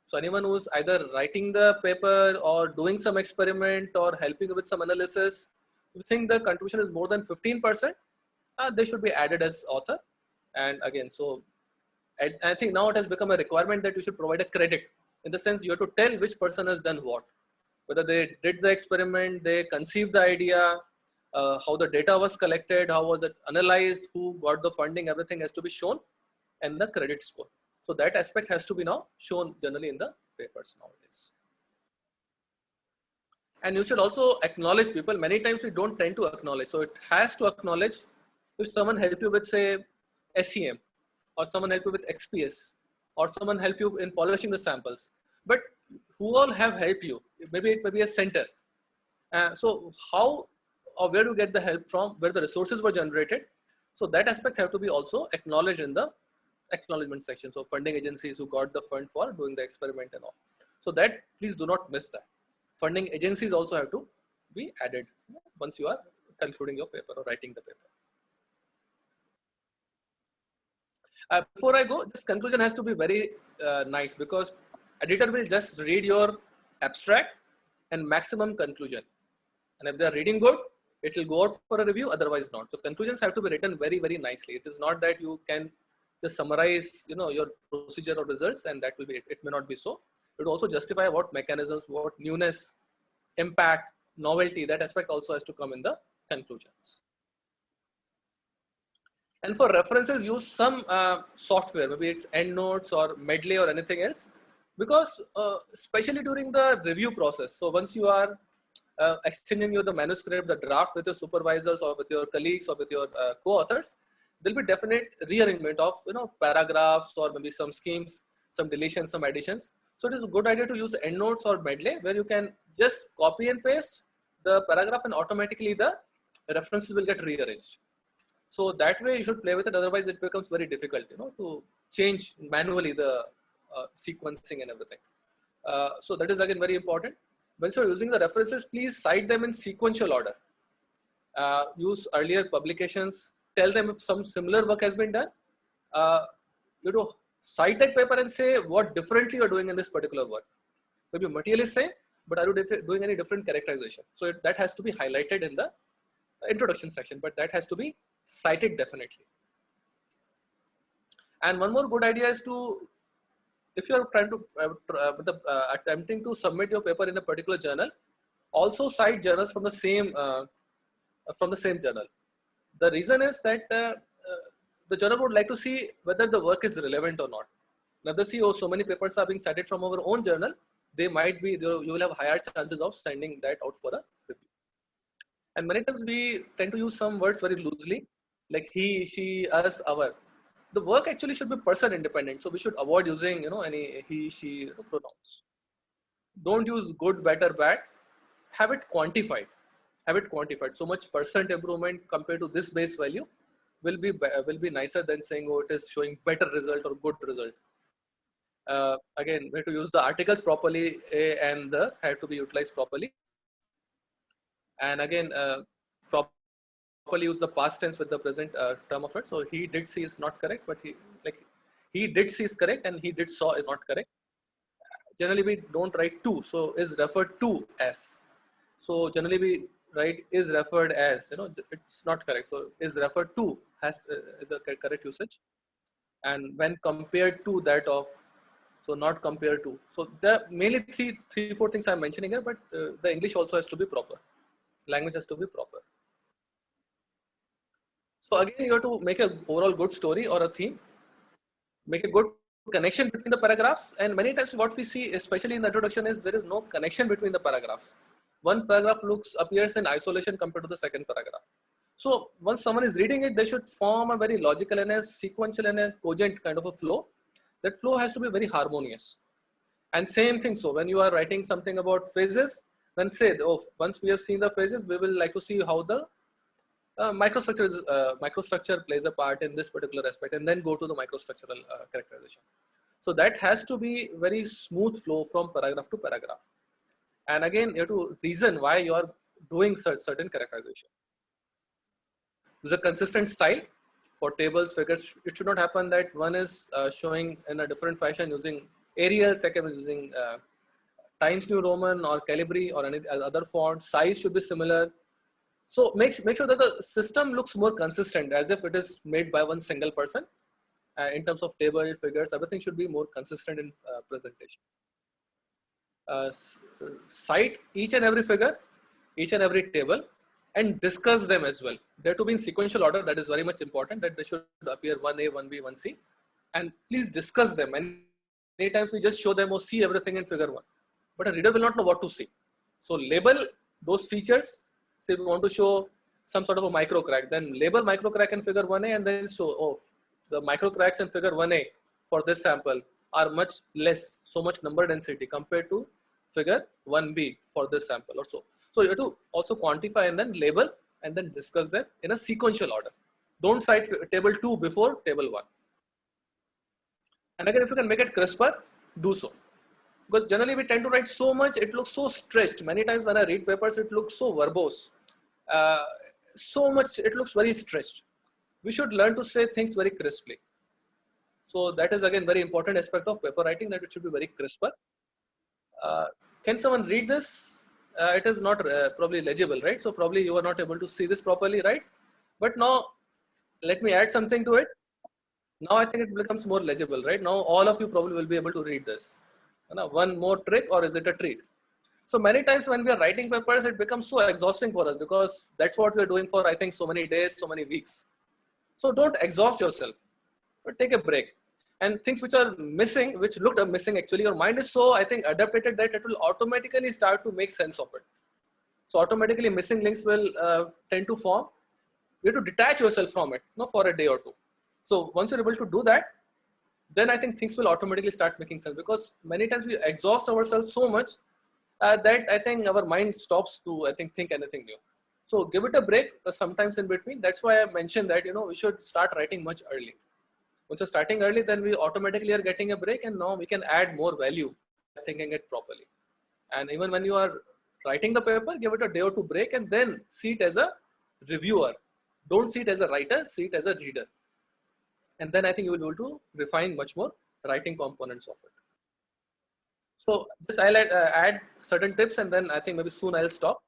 So anyone who's either writing the paper or doing some experiment or helping with some analysis, you think the contribution is more than 15%, they should be added as author. And again, so I think now it has become a requirement that you should provide a credit, in the sense you have to tell which person has done what, whether they did the experiment, they conceived the idea, how the data was collected, how was it analyzed, who got the funding, everything has to be shown, and the credit score. So that aspect has to be now shown generally in the papers nowadays. And you should also acknowledge people. Many times we don't tend to acknowledge. So it has to acknowledge if someone helped you with, say, SEM, or someone helped you with XPS, or someone helped you in polishing the samples. But who all have helped you? Maybe it may be a center. So how or where do you get the help from, where the resources were generated? So that aspect have to be also acknowledged in the acknowledgement section. So funding agencies who got the fund for doing the experiment and all. So that, please do not miss that. Funding agencies also have to be added once you are concluding your paper or writing the paper. Before I go, this conclusion has to be very nice, because editor will just read your abstract and maximum conclusion. And if they are reading good, it will go out for a review, otherwise not. So conclusions have to be written very, very nicely. It is not that you can just summarize, your procedure or results, and that will be it. It may not be so. It will also justify what mechanisms, what newness, impact, novelty, that aspect also has to come in the conclusions. And for references, use some software, maybe it's EndNotes or Medley or anything else, because especially during the review process. So once you are exchanging the manuscript, the draft with your supervisors or with your colleagues or with your co-authors, there'll be definite rearrangement of paragraphs or maybe some schemes, some deletions, some additions. So it is a good idea to use EndNotes or Medley, where you can just copy and paste the paragraph and automatically the references will get rearranged. So that way you should play with it. Otherwise it becomes very difficult, to change manually the sequencing and everything. So that is again very important. When you're using the references, please cite them in sequential order. Use earlier publications. Tell them if some similar work has been done. Cite that paper and say what differently you're doing in this particular work. Maybe material is same, but are you doing any different characterization? So that has to be highlighted in the introduction section, but that has to be cited definitely. And one more good idea is to, if you are trying to attempting to submit your paper in a particular journal, also cite journals from the same journal. The reason is that the journal would like to see whether the work is relevant or not. Now they see, oh, so many papers are being cited from our own journal, they might be, you will have higher chances of sending that out for a review. And many times we tend to use some words very loosely, like he, she, us, our. The work actually should be person independent, so we should avoid using any he, she pronouns. Don't use good, better, bad. Have it quantified. Have it quantified. So much percent improvement compared to this base value will be nicer than saying, oh, it is showing better result or good result. Again, we have to use the articles properly, a and the have to be utilized properly. And again, properly use the past tense with the present term of it. So he did see is not correct, but he did see is correct, and he did saw is not correct. Generally we don't write to, so is referred to as. So generally we write is referred as, it's not correct. So is referred to is a correct usage. And when compared to that of, so not compared to. So there are mainly three, four things I'm mentioning here, but the English also has to be proper. Language has to be proper. So again, you have to make an overall good story or a theme, make a good connection between the paragraphs. And many times what we see, especially in the introduction, is there is no connection between the paragraphs. One paragraph appears in isolation compared to the second paragraph. So once someone is reading it, they should form a very logical and a sequential and a cogent kind of a flow. That flow has to be very harmonious. And same thing, so when you are writing something about phases, then say, oh, once we have seen the phases, we will like to see how the microstructure plays a part in this particular aspect, and then go to the microstructural characterization. So that has to be very smooth flow from paragraph to paragraph. And again, you have to reason why you are doing certain characterization. Use a consistent style for tables, figures. It should not happen that one is showing in a different fashion using Arial, second is using Times New Roman or Calibri or any other font. Size should be similar. So make sure that the system looks more consistent, as if it is made by one single person. In terms of table, figures, everything should be more consistent in presentation. Cite each and every figure, each and every table, and discuss them as well. They're to be in sequential order. That is very much important, that they should appear 1A, 1B, 1C. And please discuss them. And many times we just show them or see everything in figure 1. But a reader will not know what to see. So label those features. Say we want to show some sort of a micro crack, then label micro crack in figure 1A, and then show, oh, the micro cracks in figure 1A for this sample are much less, so much number density compared to figure 1B for this sample or so. So you have to also quantify and then label and then discuss them in a sequential order. Don't cite table 2 before table 1. And again, if you can make it crisper, do so. Because generally we tend to write so much, it looks so stretched. Many times when I read papers, it looks so verbose. So much, it looks very stretched. We should learn to say things very crisply. So that is again very important aspect of paper writing, that it should be very crisper. Can someone read this? It is not probably legible, right? So probably you are not able to see this properly, right? But now let me add something to it. Now I think it becomes more legible, right? Now all of you probably will be able to read this. One more trick, or is it a treat? So many times when we are writing papers, it becomes so exhausting for us, because that's what we are doing for, I think, so many days, so many weeks. So don't exhaust yourself, but take a break. And things which are missing, which looked missing actually, your mind is so, I think, adapted that it will automatically start to make sense of it. So automatically missing links will tend to form. You have to detach yourself from it, for a day or two. So once you're able to do that, then I think things will automatically start making sense, because many times we exhaust ourselves so much that I think our mind stops to, I think anything new. So give it a break sometimes in between. That's why I mentioned that, we should start writing much early. Once you're starting early, then we automatically are getting a break, and now we can add more value by thinking it properly. And even when you are writing the paper, give it a day or two break, and then see it as a reviewer. Don't see it as a writer, see it as a reader. And then I think you will be able to refine much more writing components of it. So just I'll add certain tips, and then I think maybe soon I'll stop.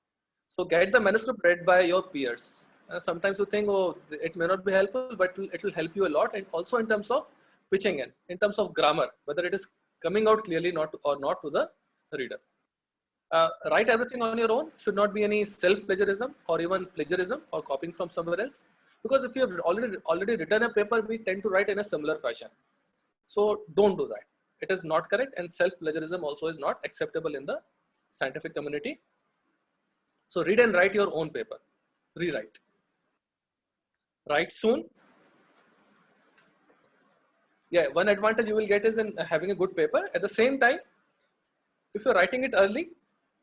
So get the manuscript read by your peers. Sometimes you think, oh, it may not be helpful, but it will help you a lot. And also in terms of pitching in terms of grammar, whether it is coming out clearly or not to the reader. Write everything on your own. Should not be any self-plagiarism or even plagiarism or copying from somewhere else. because if you have already written a paper, we tend to write in a similar fashion. So don't do that. It is not correct, and self-plagiarism also is not acceptable in the scientific community. So read and write your own paper. Rewrite. Write soon. Yeah, one advantage you will get is in having a good paper. At the same time, if you're writing it early,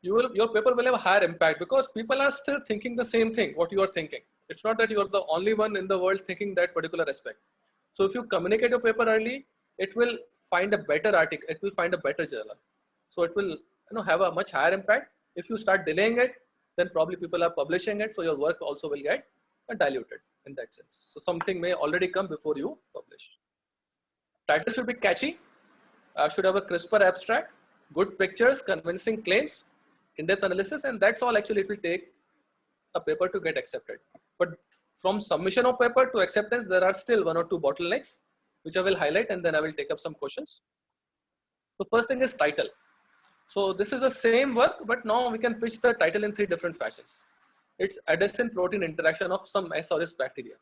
your paper will have a higher impact because people are still thinking the same thing, what you are thinking. It's not that you are the only one in the world thinking that particular aspect. So if you communicate your paper early, it will find a better article, it will find a better journal. So it will have a much higher impact. If you start delaying it, then probably people are publishing it, so your work also will get diluted in that sense. So something may already come before you publish. Title should be catchy, should have a crisper abstract, good pictures, convincing claims, in-depth analysis, and that's all actually it will take a paper to get accepted. But from submission of paper to acceptance, there are still 1 or 2 bottlenecks, which I will highlight, and then I will take up some questions. So first thing is title. So this is the same work, but now we can pitch the title in 3 different fashions. It's adenosine protein interaction of some S. aureus bacteria.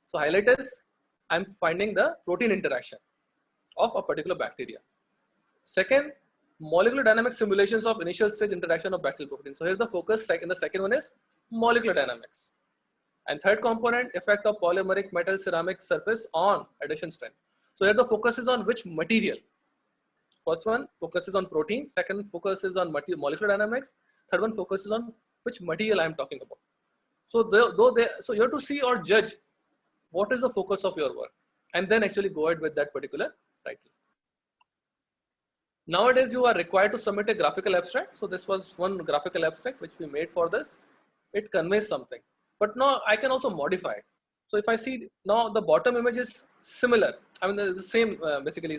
So highlight is, I'm finding the protein interaction of a particular bacteria. Second, molecular dynamic simulations of initial stage interaction of bacterial proteins. So here's the focus. The second one is molecular dynamics. And third component, effect of polymeric metal ceramic surface on adhesion strength. So here the focus is on which material. First one focuses on protein. Second focuses on molecular dynamics. Third one focuses on which material I'm talking about. So so you have to see or judge what is the focus of your work, and then actually go ahead with that particular title. Nowadays, you are required to submit a graphical abstract. So this was one graphical abstract which we made for this. It conveys something, but now I can also modify it. So if I see now the bottom image is similar. I mean, the same basically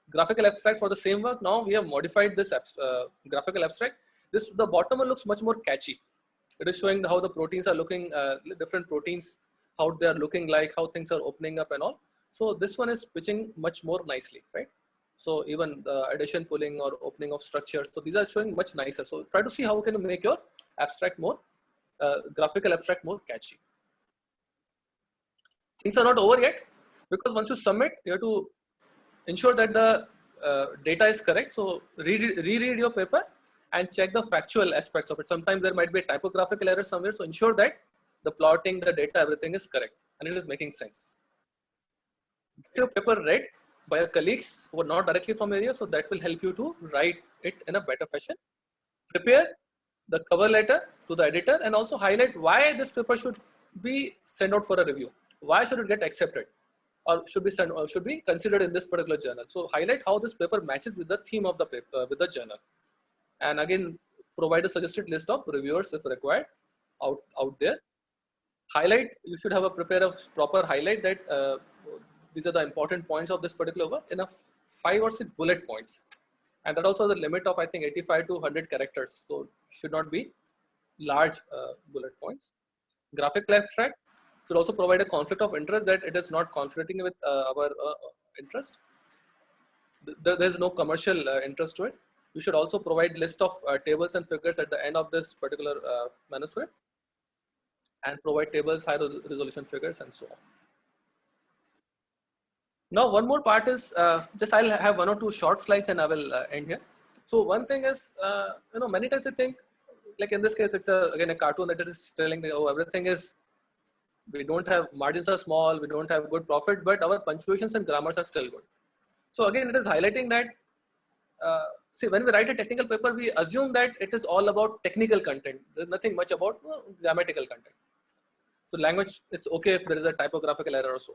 graphical abstract for the same work. Now we have modified this graphical abstract. The bottom one looks much more catchy. It is showing how the proteins are looking, different proteins, how they are looking like, how things are opening up and all. So this one is pitching much more nicely, right? So even the addition, pulling or opening of structures. So these are showing much nicer. So try to see how can you make your abstract more, graphical abstract more catchy. Things are not over yet, because once you submit, you have to ensure that the data is correct. So reread your paper and check the factual aspects of it. Sometimes there might be a typographical error somewhere. So ensure that the plotting, the data, everything is correct and it is making sense. Get your paper read by your colleagues who are not directly from area, so that will help you to write it in a better fashion. Prepare the cover letter to the editor and also highlight why this paper should be sent out for a review. Why should it get accepted or should be sent or should be considered in this particular journal. So highlight how this paper matches with the theme of the paper, with the journal. And again, provide a suggested list of reviewers if required out there. Highlight, you should have a proper highlight that these are the important points of this particular work in a 5 or 6 bullet points. And that also the limit of, I think, 85 to 100 characters. So should not be large bullet points. Graphical abstract should also provide a conflict of interest, that it is not conflicting with our interest. There's no commercial interest to it. You should also provide list of tables and figures at the end of this particular manuscript, and provide tables, high resolution figures, and so on. Now, one more part is I'll have 1 or 2 short slides and I will end here. So one thing is, many times I think, like in this case, it's again a cartoon that is telling that, oh, everything is, we don't have, margins are small, we don't have good profit, but our punctuations and grammars are still good. So again, it is highlighting that, see, when we write a technical paper, we assume that it is all about technical content. There's nothing much about grammatical content. So language, it's okay if there is a typographical error or so.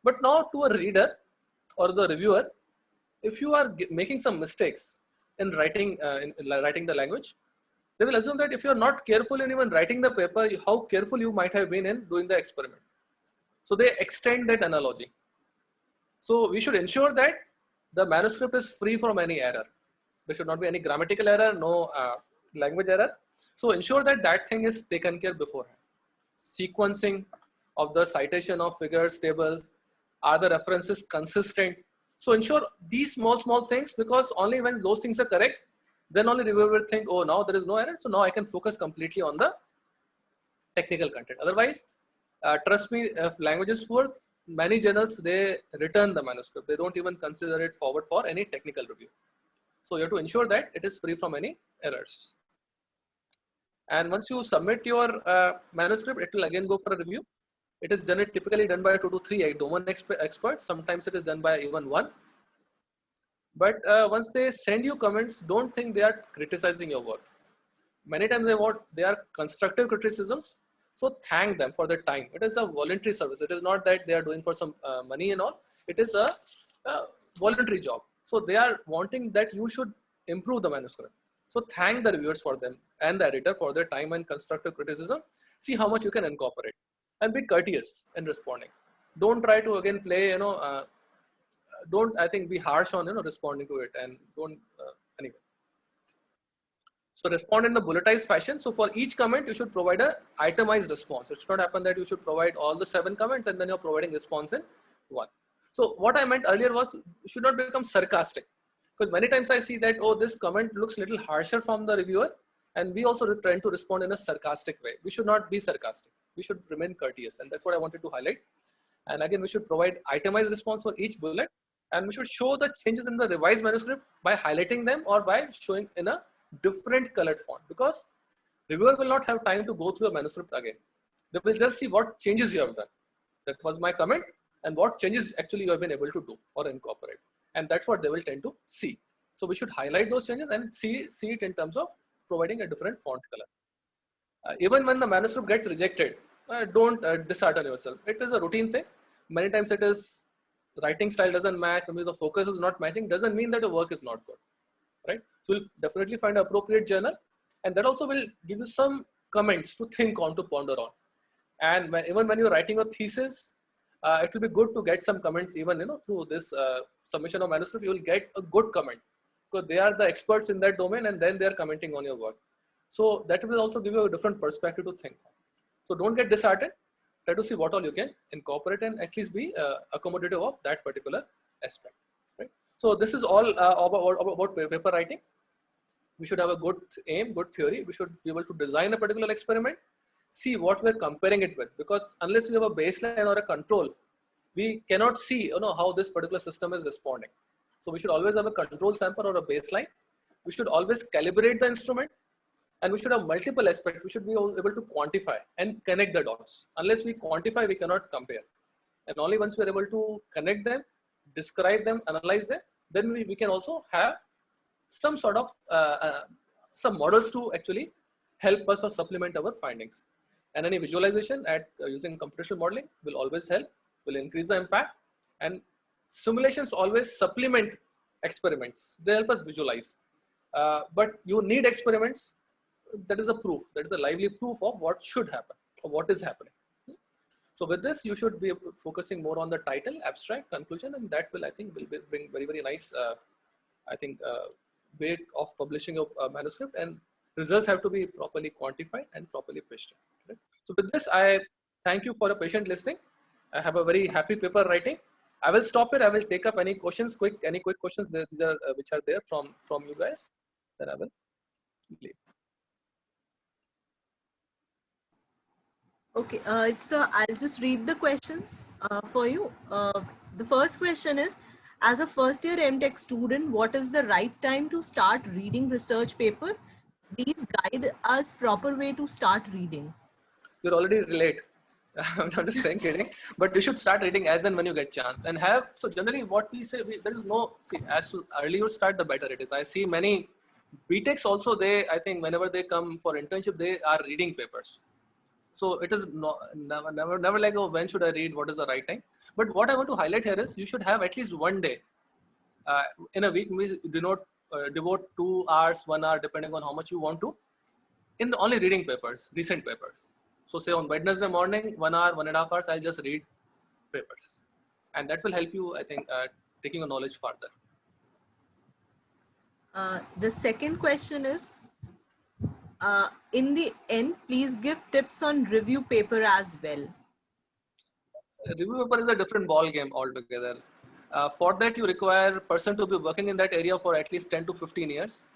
But now to a reader or the reviewer, if you are making some mistakes in writing the language, they will assume that if you are not careful in even writing the paper, how careful you might have been in doing the experiment. So they extend that analogy. So we should ensure that the manuscript is free from any error. There should not be any grammatical error, no language error. So ensure that that thing is taken care beforehand. Sequencing of the citation of figures, tables, are the references consistent? So ensure these small things, because only when those things are correct, then only reviewer will think, oh, now there is no error. So now I can focus completely on the technical content. Otherwise, Trust me, if language is poor, many journals, they return the manuscript. They don't even consider it forward for any technical review. So you have to ensure that it is free from any errors. And once you submit your manuscript, it will again go for a review. It is generally typically done by 2 to 3 domain experts. Sometimes it is done by even one. But once they send you comments, don't think they are criticizing your work. Many times they are constructive criticisms. So thank them for their time. It is a voluntary service. It is not that they are doing for some money and all. It is a voluntary job. So they are wanting that you should improve the manuscript. So thank the reviewers for them and the editor for their time and constructive criticism. See how much you can incorporate and be courteous in responding. Don't try to again play, don't, I think, be harsh on, responding to it, and don't, anyway. So respond in the bulletized fashion. So for each comment, you should provide a itemized response. It should not happen that you should provide all the 7 comments and then you're providing response in one. So what I meant earlier was you should not become sarcastic, because many times I see that, oh, this comment looks a little harsher from the reviewer, and we also try to respond in a sarcastic way. We should not be sarcastic. We should remain courteous, and that's what I wanted to highlight. And again, we should provide itemized response for each bullet, and we should show the changes in the revised manuscript by highlighting them or by showing in a different colored font, because reviewer will not have time to go through a manuscript again. They will just see what changes you have done. That was my comment, and what changes actually you have been able to do or incorporate. And that's what they will tend to see. So we should highlight those changes and see it in terms of providing a different font color. Even when the manuscript gets rejected, don't dishearten yourself. It is a routine thing. Many times it is writing style doesn't match, maybe the focus is not matching, doesn't mean that your work is not good, right? So you'll definitely find an appropriate journal, and that also will give you some comments to think on, to ponder on. And even when you're writing a thesis, it will be good to get some comments, even through this submission of manuscript. You will get a good comment because they are the experts in that domain, and then they are commenting on your work. So that will also give you a different perspective to think on. So don't get disheartened. Try to see what all you can incorporate and at least be accommodative of that particular aspect. Right? So this is all about paper writing. We should have a good aim, good theory. We should be able to design a particular experiment, see what we're comparing it with, because unless we have a baseline or a control, we cannot see how this particular system is responding. So we should always have a control sample or a baseline. We should always calibrate the instrument, and we should have multiple aspects. We should be able to quantify and connect the dots. Unless we quantify, we cannot compare. And only once we're able to connect them, describe them, analyze them, then we can also have some sort of some models to actually help us or supplement our findings. And any visualization at using computational modeling will always help, will increase the impact. And simulations always supplement experiments. They help us visualize. But you need experiments. That is a proof. That is a lively proof of what should happen or what is happening. So with this, you should be focusing more on the title, abstract, conclusion, and that will, I think, will bring very, very nice, way of publishing a manuscript, and results have to be properly quantified and properly pitched. Right? So with this, I thank you for your patient listening. I have a very happy paper writing. I will stop here. I will take up any questions, any quick questions which are there from you guys. Then I will leave. Okay, so I'll just read the questions for you. The first question is, as a first year MTech student, what is the right time to start reading research paper? Please guide us proper way to start reading. You're already late. I'm not just saying kidding, but you should start reading as and when you get chance, and have, so generally what we say, there is no, see, as early you start, the better it is. I see many BTechs also, I think whenever they come for internship, they are reading papers. So it is never like, oh, when should I read? What is the right time? But what I want to highlight here is you should have at least one day in a week. We do not devote 2 hours, 1 hour, depending on how much you want to, in the only reading papers, recent papers. So say on Wednesday morning, 1 hour, 1.5 hours, I'll just read papers. And that will help you, I think, taking your knowledge further. The second question is, in the end, please give tips on review paper as well. Review paper is a different ball game altogether. For that, you require a person to be working in that area for at least 10 to 15 years.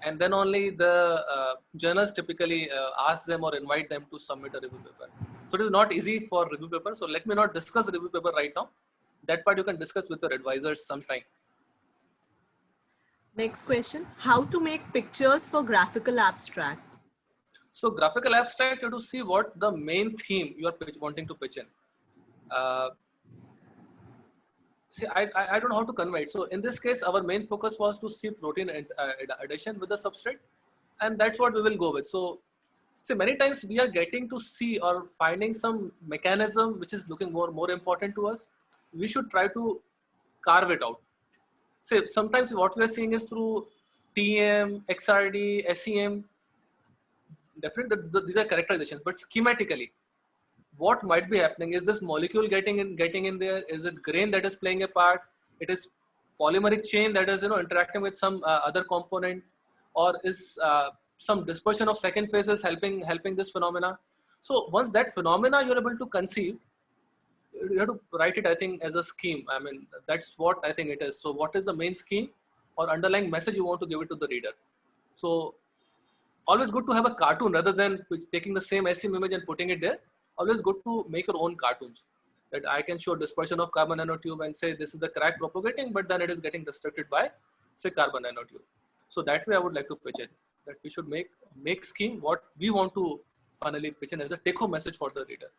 And then only the journals typically ask them or invite them to submit a review paper. So it is not easy for review paper. So let me not discuss review paper right now. That part you can discuss with your advisors sometime. Next question, how to make pictures for graphical abstract? So graphical abstract, you have to see what the main theme you are wanting to pitch in. See, I don't know how to convey it. So in this case, our main focus was to see protein addition with the substrate, and that's what we will go with. So, see, many times we are getting to see or finding some mechanism which is looking more important to us. We should try to carve it out. See, sometimes what we are seeing is through TM, XRD, SEM. Definitely, these are characterizations, but schematically, what might be happening is this molecule getting in there. Is it grain that is playing a part? It is polymeric chain that is interacting with some other component, or is some dispersion of second phases helping this phenomena. So once that phenomena you're able to conceive, you have to write it, I think, as a scheme. I mean, that's what I think it is. So what is the main scheme or underlying message you want to give it to the reader? So always good to have a cartoon rather than taking the same SEM image and putting it there. Always good to make your own cartoons, that I can show dispersion of carbon nanotube and say this is the crack propagating, but then it is getting restricted by, say, carbon nanotube. So that way I would like to pitch it, that we should make scheme what we want to finally pitch in as a take-home message for the reader.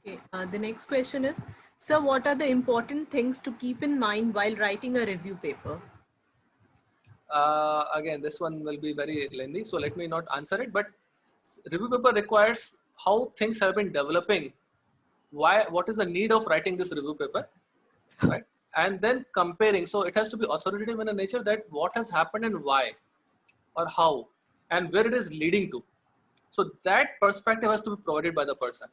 Okay, the next question is, sir, what are the important things to keep in mind while writing a review paper? Again, this one will be very lengthy, so let me not answer it, but review paper requires how things have been developing, what is the need of writing this review paper, right? And then comparing. So it has to be authoritative in a nature, that what has happened and why, or how, and where it is leading to. So that perspective has to be provided by the person.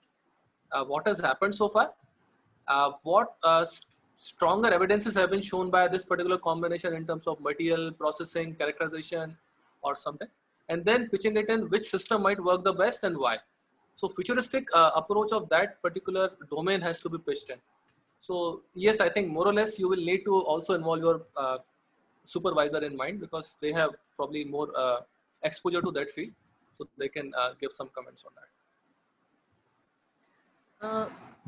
What has happened so far, what stronger evidences have been shown by this particular combination in terms of material processing, characterization, or something, and then pitching it in which system might work the best and why. So futuristic approach of that particular domain has to be pitched in. So yes, I think more or less you will need to also involve your supervisor in mind, because they have probably more exposure to that field, so they can give some comments on that.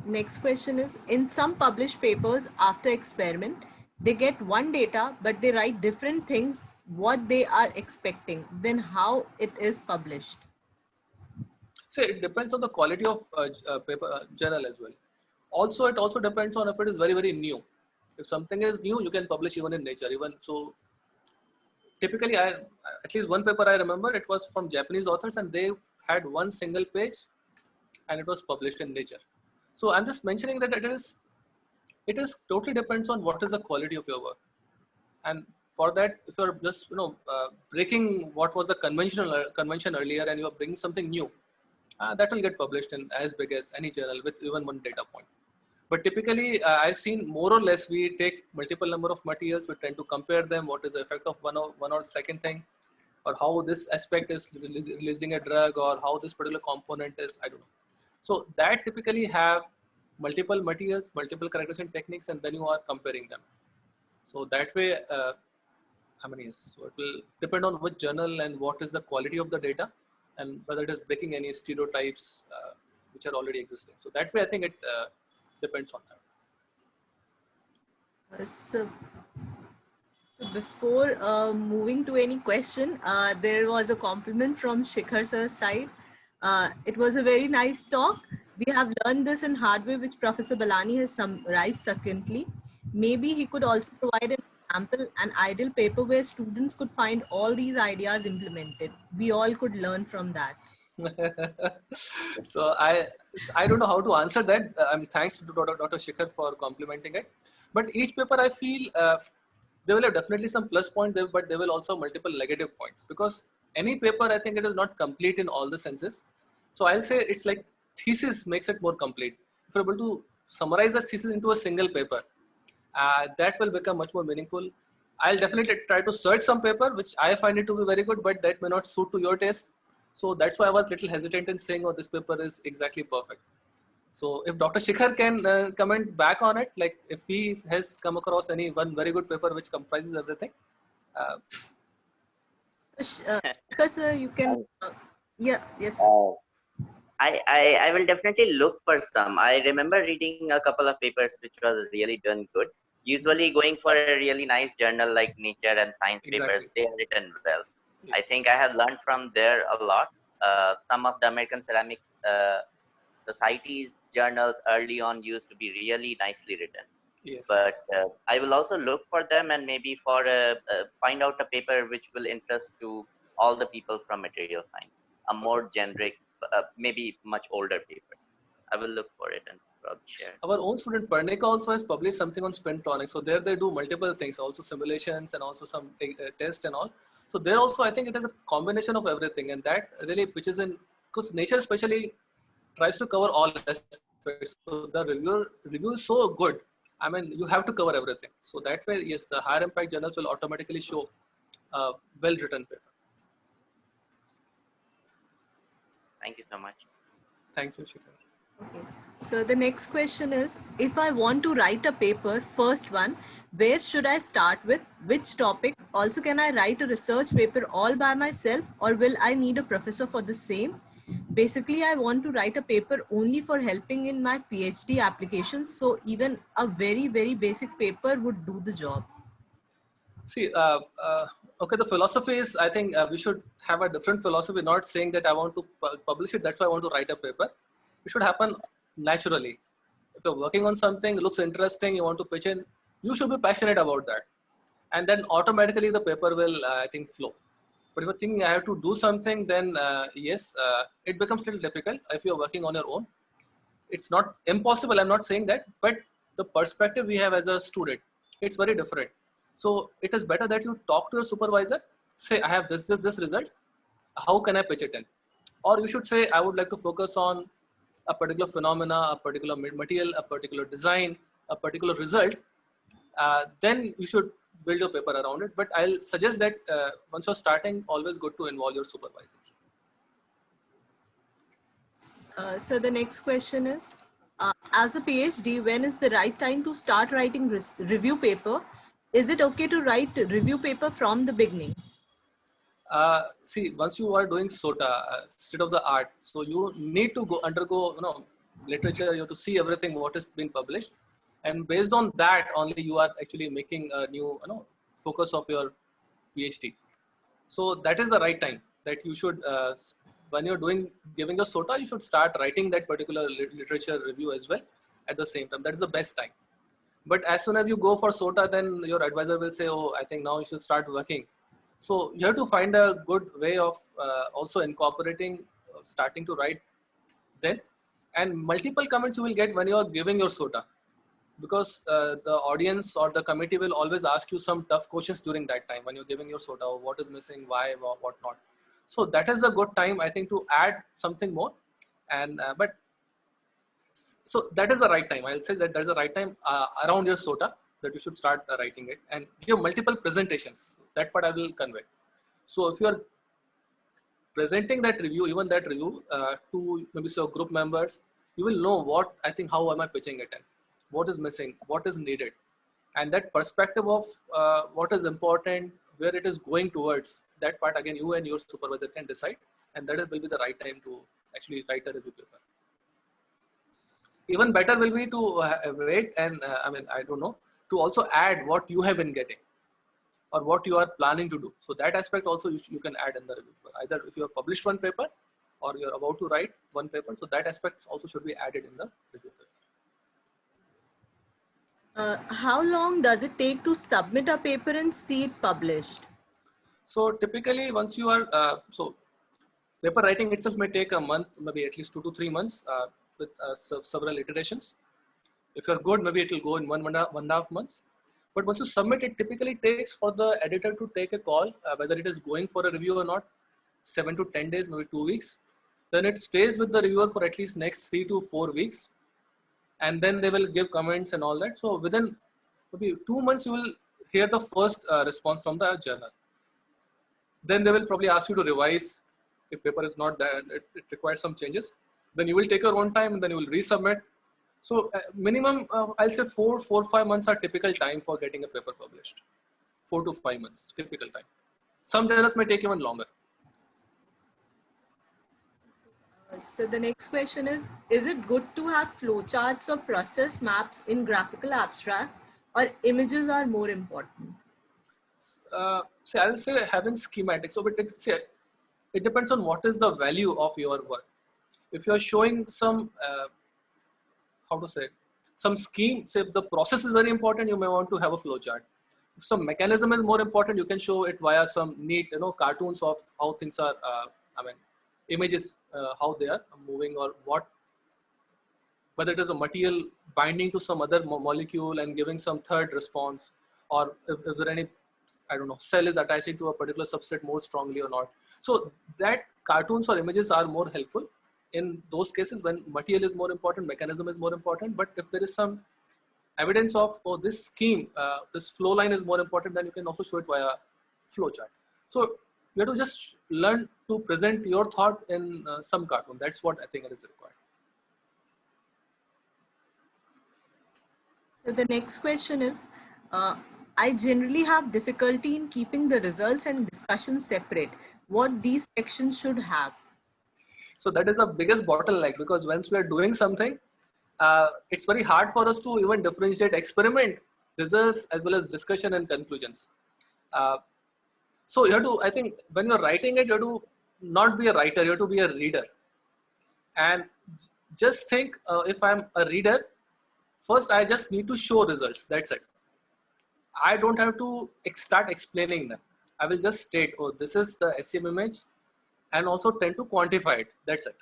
Next question is, in some published papers after experiment, they get one data, but they write different things what they are expecting. Then how it is published? So it depends on the quality of paper journal as well. Also, it also depends on if it is very new. If something is new, you can publish even in Nature. Even so, typically, at least one paper I remember, it was from Japanese authors, and they had one single page, and it was published in Nature. So I'm just mentioning that it is totally depends on what is the quality of your work, and for that, if you're just breaking what was the convention earlier, and you're bringing something new, that will get published in as big as any journal with even one data point. But typically, I've seen more or less we take multiple number of materials, we tend to compare them, what is the effect of one or second thing, or how this aspect is releasing a drug, or how this particular component is, I don't know. So that typically have multiple materials, multiple characterization techniques, and then you are comparing them. So that way, I mean, yes, so it will depend on which journal and what is the quality of the data, and whether it is breaking any stereotypes which are already existing. So that way, I think it depends on that. So before moving to any question, there was a compliment from Shikhar sir's side. It was a very nice talk. We have learned this in hard way, which Professor Balani has summarized succinctly. Maybe he could also provide an example, an ideal paper where students could find all these ideas implemented. We all could learn from that. So I don't know how to answer that. Thanks to Dr. Shikhar for complimenting it. But each paper, I feel they will have definitely some plus points, but they will also have multiple negative points, because any paper, I think, it is not complete in all the senses. So I'll say it's like thesis makes it more complete. If you're able to summarize the thesis into a single paper, that will become much more meaningful. I'll definitely try to search some paper which I find it to be very good, but that may not suit to your taste. So that's why I was a little hesitant in saying, oh, this paper is exactly perfect. So if Dr. Shikhar can comment back on it, like if he has come across any one very good paper which comprises everything. Because you can, yeah, yes. I will definitely look for some. I remember reading a couple of papers which was really done good. Usually going for a really nice journal like Nature and Science papers, Exactly. they are written well. I Yes. think I have learned from there a lot. Some of the American Ceramic Society's journals early on used to be really nicely written. Yes. But I will also look for them and maybe find out a paper which will interest to all the people from material science, a Okay. more generic, maybe much older paper. I will look for it and probably share. Our own student Pernica also has published something on spintronics. So there they do multiple things, also simulations and also some tests and all. So there also I think it is a combination of everything, and that really pitches in because nature especially tries to cover all aspects. So the review is so good. I mean, you have to cover everything. So that way, yes, the higher impact journals will automatically show well written paper. Thank you so much. Thank you, Shikhar. Okay. So the next question is, if I want to write a paper, first one, where should I start with? Which topic? Also, can I write a research paper all by myself, or will I need a professor for the same? Basically, I want to write a paper only for helping in my PhD applications. So even a very, very basic paper would do the job. See, okay, the philosophy is, I think we should have a different philosophy, not saying that I want to publish it, that's why I want to write a paper. It should happen naturally. If you're working on something, it looks interesting, you want to pitch in, you should be passionate about that. And then automatically the paper will, I think, flow. But if you think I have to do something, then yes, it becomes a little difficult if you're working on your own. It's not impossible, I'm not saying that, but the perspective we have as a student, it's very different. So it is better that you talk to your supervisor, say I have this result, how can I pitch it in? Or you should say I would like to focus on a particular phenomena, a particular material, a particular design, a particular result. Then you should build your paper around it, but I'll suggest that once you're starting, always good to involve your supervisor. So the next question is, as a PhD, when is the right time to start writing review paper? Is it okay to write review paper from the beginning? See, once you are doing SOTA, state of the art, so you need to go undergo, literature. You have to see everything what is being published, and based on that only you are actually making a new, focus of your PhD. So that is the right time that you should, when you're giving a SOTA, you should start writing that particular literature review as well at the same time. That is the best time. But as soon as you go for SOTA, then your advisor will say, oh, I think now you should start working. So you have to find a good way of also incorporating, starting to write then. And multiple comments you will get when you are giving your SOTA. Because the audience or the committee will always ask you some tough questions during that time when you're giving your SOTA, what is missing, why, what not. So that is a good time, I think, to add something more. And but so that is the right time. I'll say that there's a right time around your SOTA that you should start writing it and give multiple presentations. That part I will convey. So if you are presenting that review, even that review to maybe your group members, you will know what I think, how am I pitching it in, what is missing, what is needed, and that perspective of what is important, where it is going towards. That part again, you and your supervisor can decide, and that will be the right time to actually write a review paper. Even better will be to wait and I don't know, to also add what you have been getting or what you are planning to do. So that aspect also you can add in the review paper. Either if you have published one paper or you're about to write one paper, so that aspect also should be added in the review paper. How long does it take to submit a paper and see it published? So typically once you are, so paper writing itself may take a month, maybe at least 2 to 3 months with several iterations. If you're good, maybe it will go in one and a half months. But once you submit, it typically takes for the editor to take a call, whether it is going for a review or not, 7 to 10 days, maybe 2 weeks. Then it stays with the reviewer for at least next 3 to 4 weeks. And then they will give comments and all that. So within maybe 2 months, you will hear the first response from the journal. Then they will probably ask you to revise. If paper is not there, it requires some changes. Then you will take your own time and then you will resubmit. So minimum, I'll say 4 or 5 months are typical time for getting a paper published. 4 to 5 months, typical time. Some journals may take even longer. So the next question is it good to have flowcharts or process maps in graphical abstract, or images are more important? See, I will say having schematics. So, but it depends on what is the value of your work. If you are showing some, how to say, some scheme, say the process is very important, you may want to have a flowchart. If some mechanism is more important, you can show it via some neat, cartoons of how things are, images, how they are moving, or what, whether it is a material binding to some other molecule and giving some third response, or if there any, I don't know, cell is attaching to a particular substrate more strongly or not. So that cartoons or images are more helpful in those cases when material is more important, mechanism is more important. But if there is some evidence of, oh, this scheme, this flow line is more important, then you can also show it via flowchart. So you have to just learn to present your thought in some cartoon. That's what I think is required. So the next question is, I generally have difficulty in keeping the results and discussion separate. What these sections should have? So that is the biggest bottleneck, because once we are doing something, it's very hard for us to even differentiate experiment, results, as well as discussion and conclusions. So you have to, I think when you're writing it, you have to not be a writer, you have to be a reader. And just think, if I'm a reader, first I just need to show results, that's it. I don't have to start explaining them. I will just state, oh, this is the SEM image, and also tend to quantify it, that's it.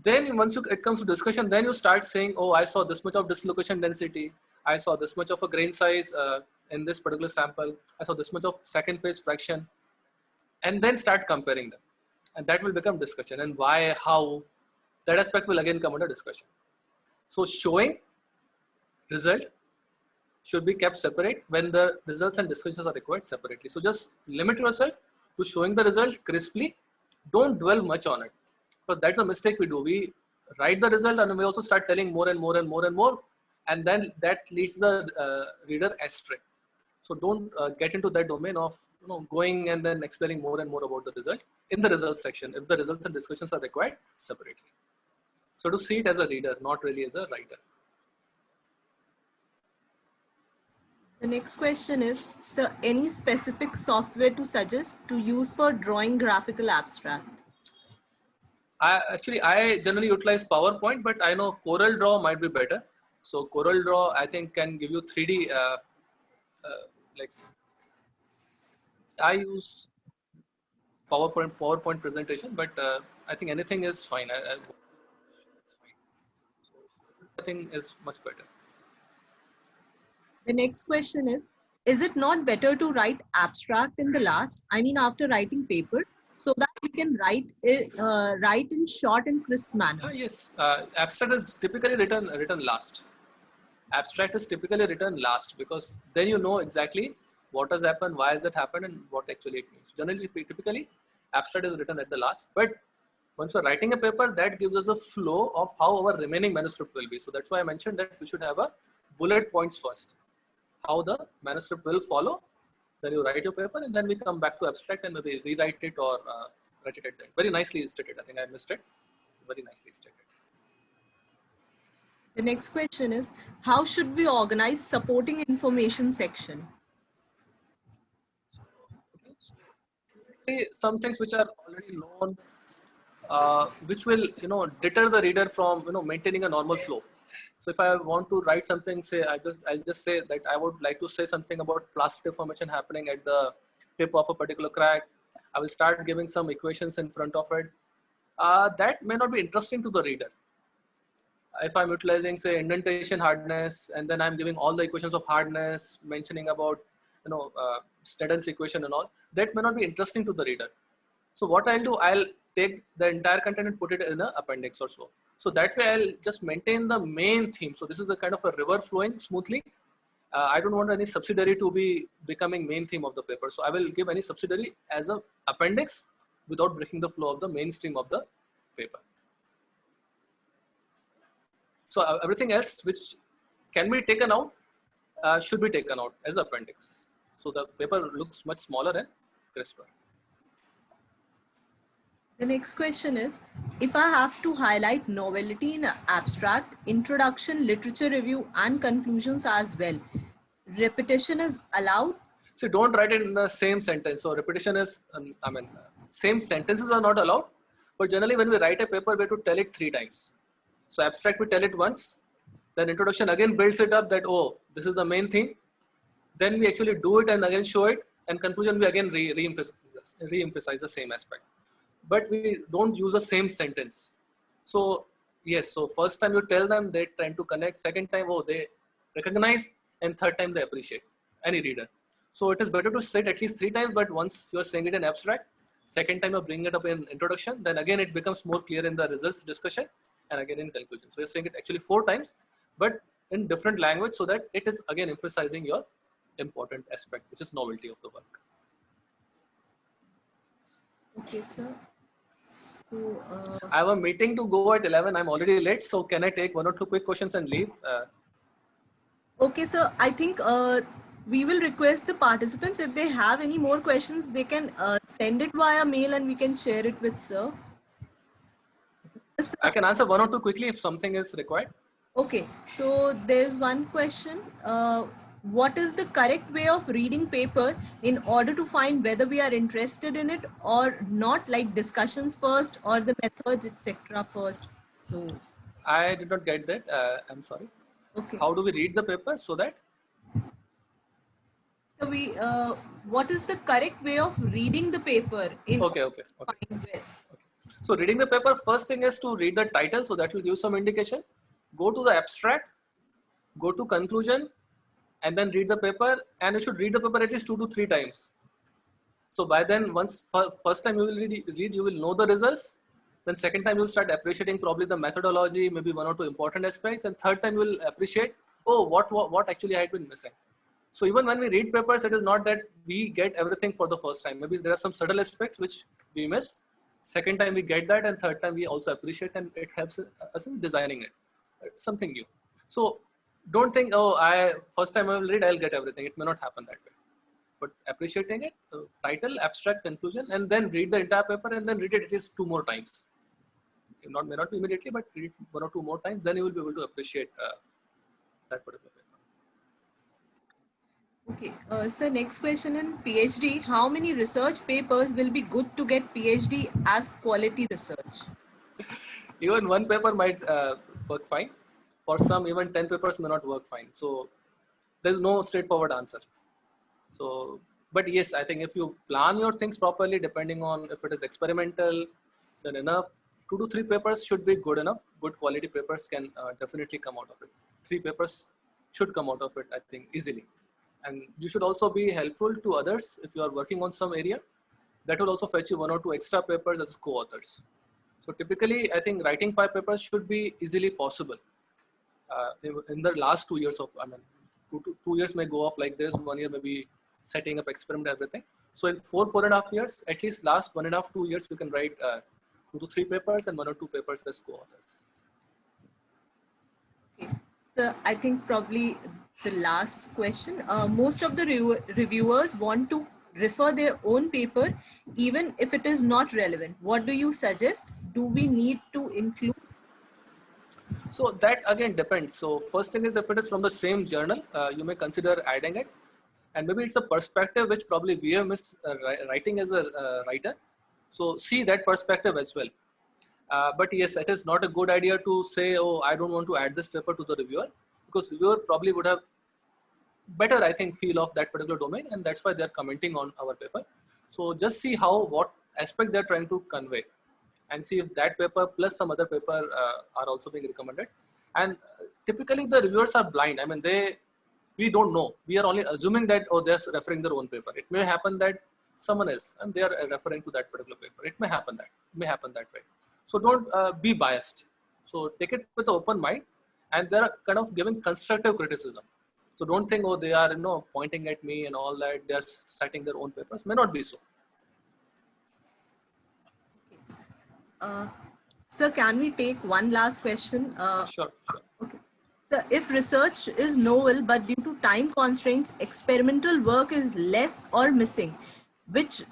Then once it comes to discussion, then you start saying, oh, I saw this much of dislocation density, I saw this much of a grain size in this particular sample, I saw this much of second phase fraction, and then start comparing them. And that will become discussion. And why, how, that aspect will again come under discussion. So showing result should be kept separate when the results and discussions are required separately. So just limit yourself to showing the result crisply. Don't dwell much on it. But that's a mistake we do. We write the result and we also start telling more and more and more and more. And then that leads the reader astray. So don't get into that domain of going and then explaining more and more about the result in the results section, if the results and discussions are required separately. So to see it as a reader, not really as a writer. The next question is, sir, any specific software to suggest to use for drawing graphical abstract? I generally utilize PowerPoint, but I know CorelDRAW might be better. So CorelDRAW, I think, can give you 3D. Like I use PowerPoint presentation, but I think anything is fine. I think is much better. The next question is it not better to write abstract in the last, I mean after writing paper, so that we can write in short and crisp manner? Yes, abstract is typically written last. Abstract is typically written last because then you know exactly what has happened, why has it happened, and what actually it means. Generally, typically, abstract is written at the last. But once we're writing a paper, that gives us a flow of how our remaining manuscript will be. So that's why I mentioned that we should have a bullet points first. How the manuscript will follow. Then you write your paper, and then we come back to abstract and maybe rewrite it or write it at the end. Very nicely stated. I think I missed it. Very nicely stated. The next question is, how should we organize supporting information section? Some things which are already known, which will deter the reader from maintaining a normal flow. So if I want to write something, say I'll just say that I would like to say something about plastic deformation happening at the tip of a particular crack. I will start giving some equations in front of it. That may not be interesting to the reader. If I'm utilizing, say, indentation hardness, and then I'm giving all the equations of hardness, mentioning about Snedden's equation and all, that may not be interesting to the reader. So what I'll do, I'll take the entire content and put it in an appendix or so. So that way I'll just maintain the main theme. So this is a kind of a river flowing smoothly. I don't want any subsidiary to be becoming main theme of the paper. So I will give any subsidiary as an appendix without breaking the flow of the mainstream of the paper. So everything else which can be taken out should be taken out as appendix. So the paper looks much smaller and crisper. The next question is, if I have to highlight novelty in abstract, introduction, literature review, and conclusions as well, repetition is allowed? So don't write it in the same sentence. So repetition is, same sentences are not allowed. But generally, when we write a paper, we have to tell it 3 times. So abstract, we tell it once. Then introduction again builds it up that, oh, this is the main thing. Then we actually do it and again show it. And conclusion, we again re-emphasize the same aspect. But we don't use the same sentence. So yes, so first time you tell them, they trying to connect. Second time, oh, they recognize. And third time, they appreciate, any reader. So it is better to say it at least 3 times, but once you are saying it in abstract, second time you bring it up in introduction, then again it becomes more clear in the results discussion and again in conclusion. So you're saying it actually 4 times, but in different language so that it is again emphasizing your important aspect, which is novelty of the work. Okay, sir. So, I have a meeting to go at 11. I'm already late. So can I take 1 or 2 quick questions and leave? okay, sir. I think we will request the participants, if they have any more questions, they can send it via mail and we can share it with sir. I can answer 1 or 2 quickly if something is required. Okay, so there's one question. What is the correct way of reading paper in order to find whether we are interested in it or not, like discussions first or the methods, etc. first? So, I did not get that. I'm sorry. okay. How do we read the paper so that? So what is the correct way of reading the paper in Okay. So reading the paper, first thing is to read the title. So that will give some indication. Go to the abstract, go to conclusion, and then read the paper. And you should read the paper at least 2 to 3 times. So by then, once first time you will read, you will know the results. Then second time you will start appreciating probably the methodology, maybe 1 or 2 important aspects. And third time you will appreciate, oh, what actually I had been missing. So even when we read papers, it is not that we get everything for the first time. Maybe there are some subtle aspects which we miss. Second time we get that, and third time we also appreciate, and it helps us in designing it, something new. So don't think, oh, first time I will read, I'll get everything. It may not happen that way. But appreciating it, title, abstract, conclusion, and then read the entire paper, and then read it at least 2 more times. May not be immediately, but read it 1 or 2 more times. Then you will be able to appreciate that particular paper. Okay, so next question in PhD, how many research papers will be good to get PhD as quality research? Even 1 paper might work fine. For some, even 10 papers may not work fine. So there's no straightforward answer. So, but yes, I think if you plan your things properly, depending on if it is experimental, then enough. 2 to 3 papers should be good enough. Good quality papers can definitely come out of it. 3 papers should come out of it, I think, easily. And you should also be helpful to others if you are working on some area. That will also fetch you 1 or 2 extra papers as co-authors. So typically, I think writing 5 papers should be easily possible. In the last 2 years of, 2 years may go off like this. 1 year maybe setting up experiment, everything. So in 4.5 years, at least last 1.5 to 2 years, you can write 2 to 3 papers and 1 or 2 papers as co-authors. Okay. So I think probably the last question. Most of the reviewers want to refer their own paper, even if it is not relevant. What do you suggest? Do we need to include? So that again depends. So first thing is, if it is from the same journal, you may consider adding it. And maybe it's a perspective which probably we have missed writing as a writer. So see that perspective as well. But yes, it is not a good idea to say, oh, I don't want to add this paper to the reviewer, because reviewer probably would have better, I think, feel of that particular domain, and that's why they're commenting on our paper. So just see what aspect they're trying to convey, and see if that paper plus some other paper are also being recommended. And typically the reviewers are blind. I mean, we don't know. We are only assuming that, oh, they're referring their own paper. It may happen that someone else, and they are referring to that particular paper. It may happen that way. So don't be biased. So take it with an open mind, and they're kind of giving constructive criticism. So don't think, oh, they are pointing at me and all that. They're citing their own papers. May not be so. Sir, can we take one last question? Sure. Okay. So if research is novel, but due to time constraints, experimental work is less or missing, which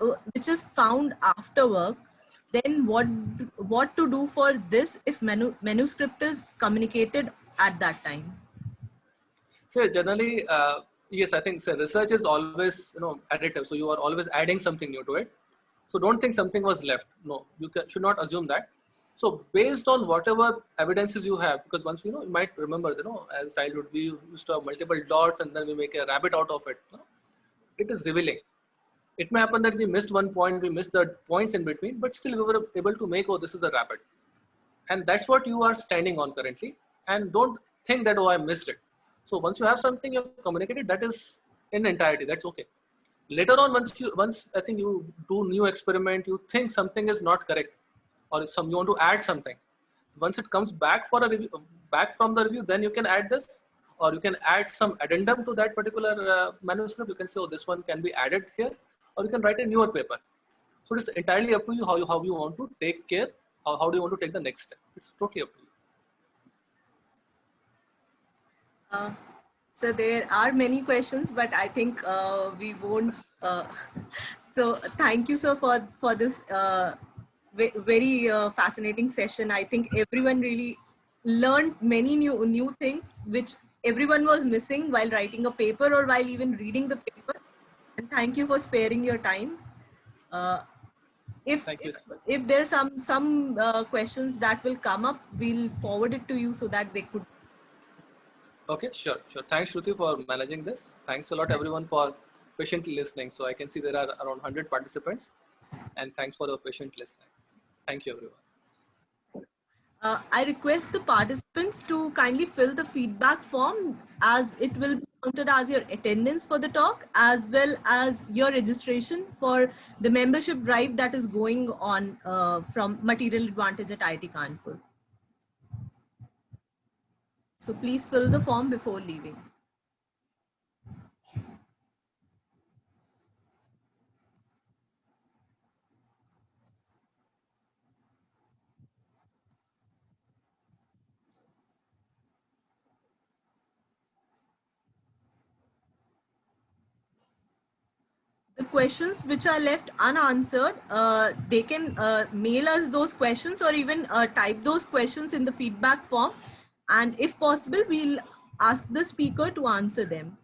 is found after work, then what to do for this if manuscript is communicated at that time? So generally, yes, I think so research is always additive. So you are always adding something new to it. So don't think something was left. No, should not assume that. So based on whatever evidences you have, because once you might remember, as childhood we used to have multiple dots and then we make a rabbit out of it. It is revealing. It may happen that we missed one point, we missed the points in between, but still we were able to make, oh, this is a rabbit. And that's what you are standing on currently. And don't think that, oh, I missed it. So once you have something you have communicated, that is in entirety, that's okay. Later on, once I think you do new experiment, you think something is not correct, or you want to add something. Once it comes back for a review, back from the review, then you can add this, or you can add some addendum to that particular manuscript. You can say, oh, this one can be added here, or you can write a newer paper. So it's entirely up to you how you want to take care, how do you want to take the next step. It's totally up to you. So there are many questions, but I think we won't. So thank you, sir, for this very fascinating session. I think everyone really learned many new things which everyone was missing while writing a paper or while even reading the paper. And thank you for sparing your time. If there's some questions that will come up, we'll forward it to you so that they could. Okay, sure. Thanks, Shruti, for managing this. Thanks a lot, everyone, for patiently listening. So I can see there are around 100 participants, and thanks for your patient listening. Thank you, everyone. I request the participants to kindly fill the feedback form, as it will be counted as your attendance for the talk, as well as your registration for the membership drive that is going on from Material Advantage at IIT Kanpur. So please fill the form before leaving. The questions which are left unanswered, they can mail us those questions or even type those questions in the feedback form. And if possible, we'll ask the speaker to answer them.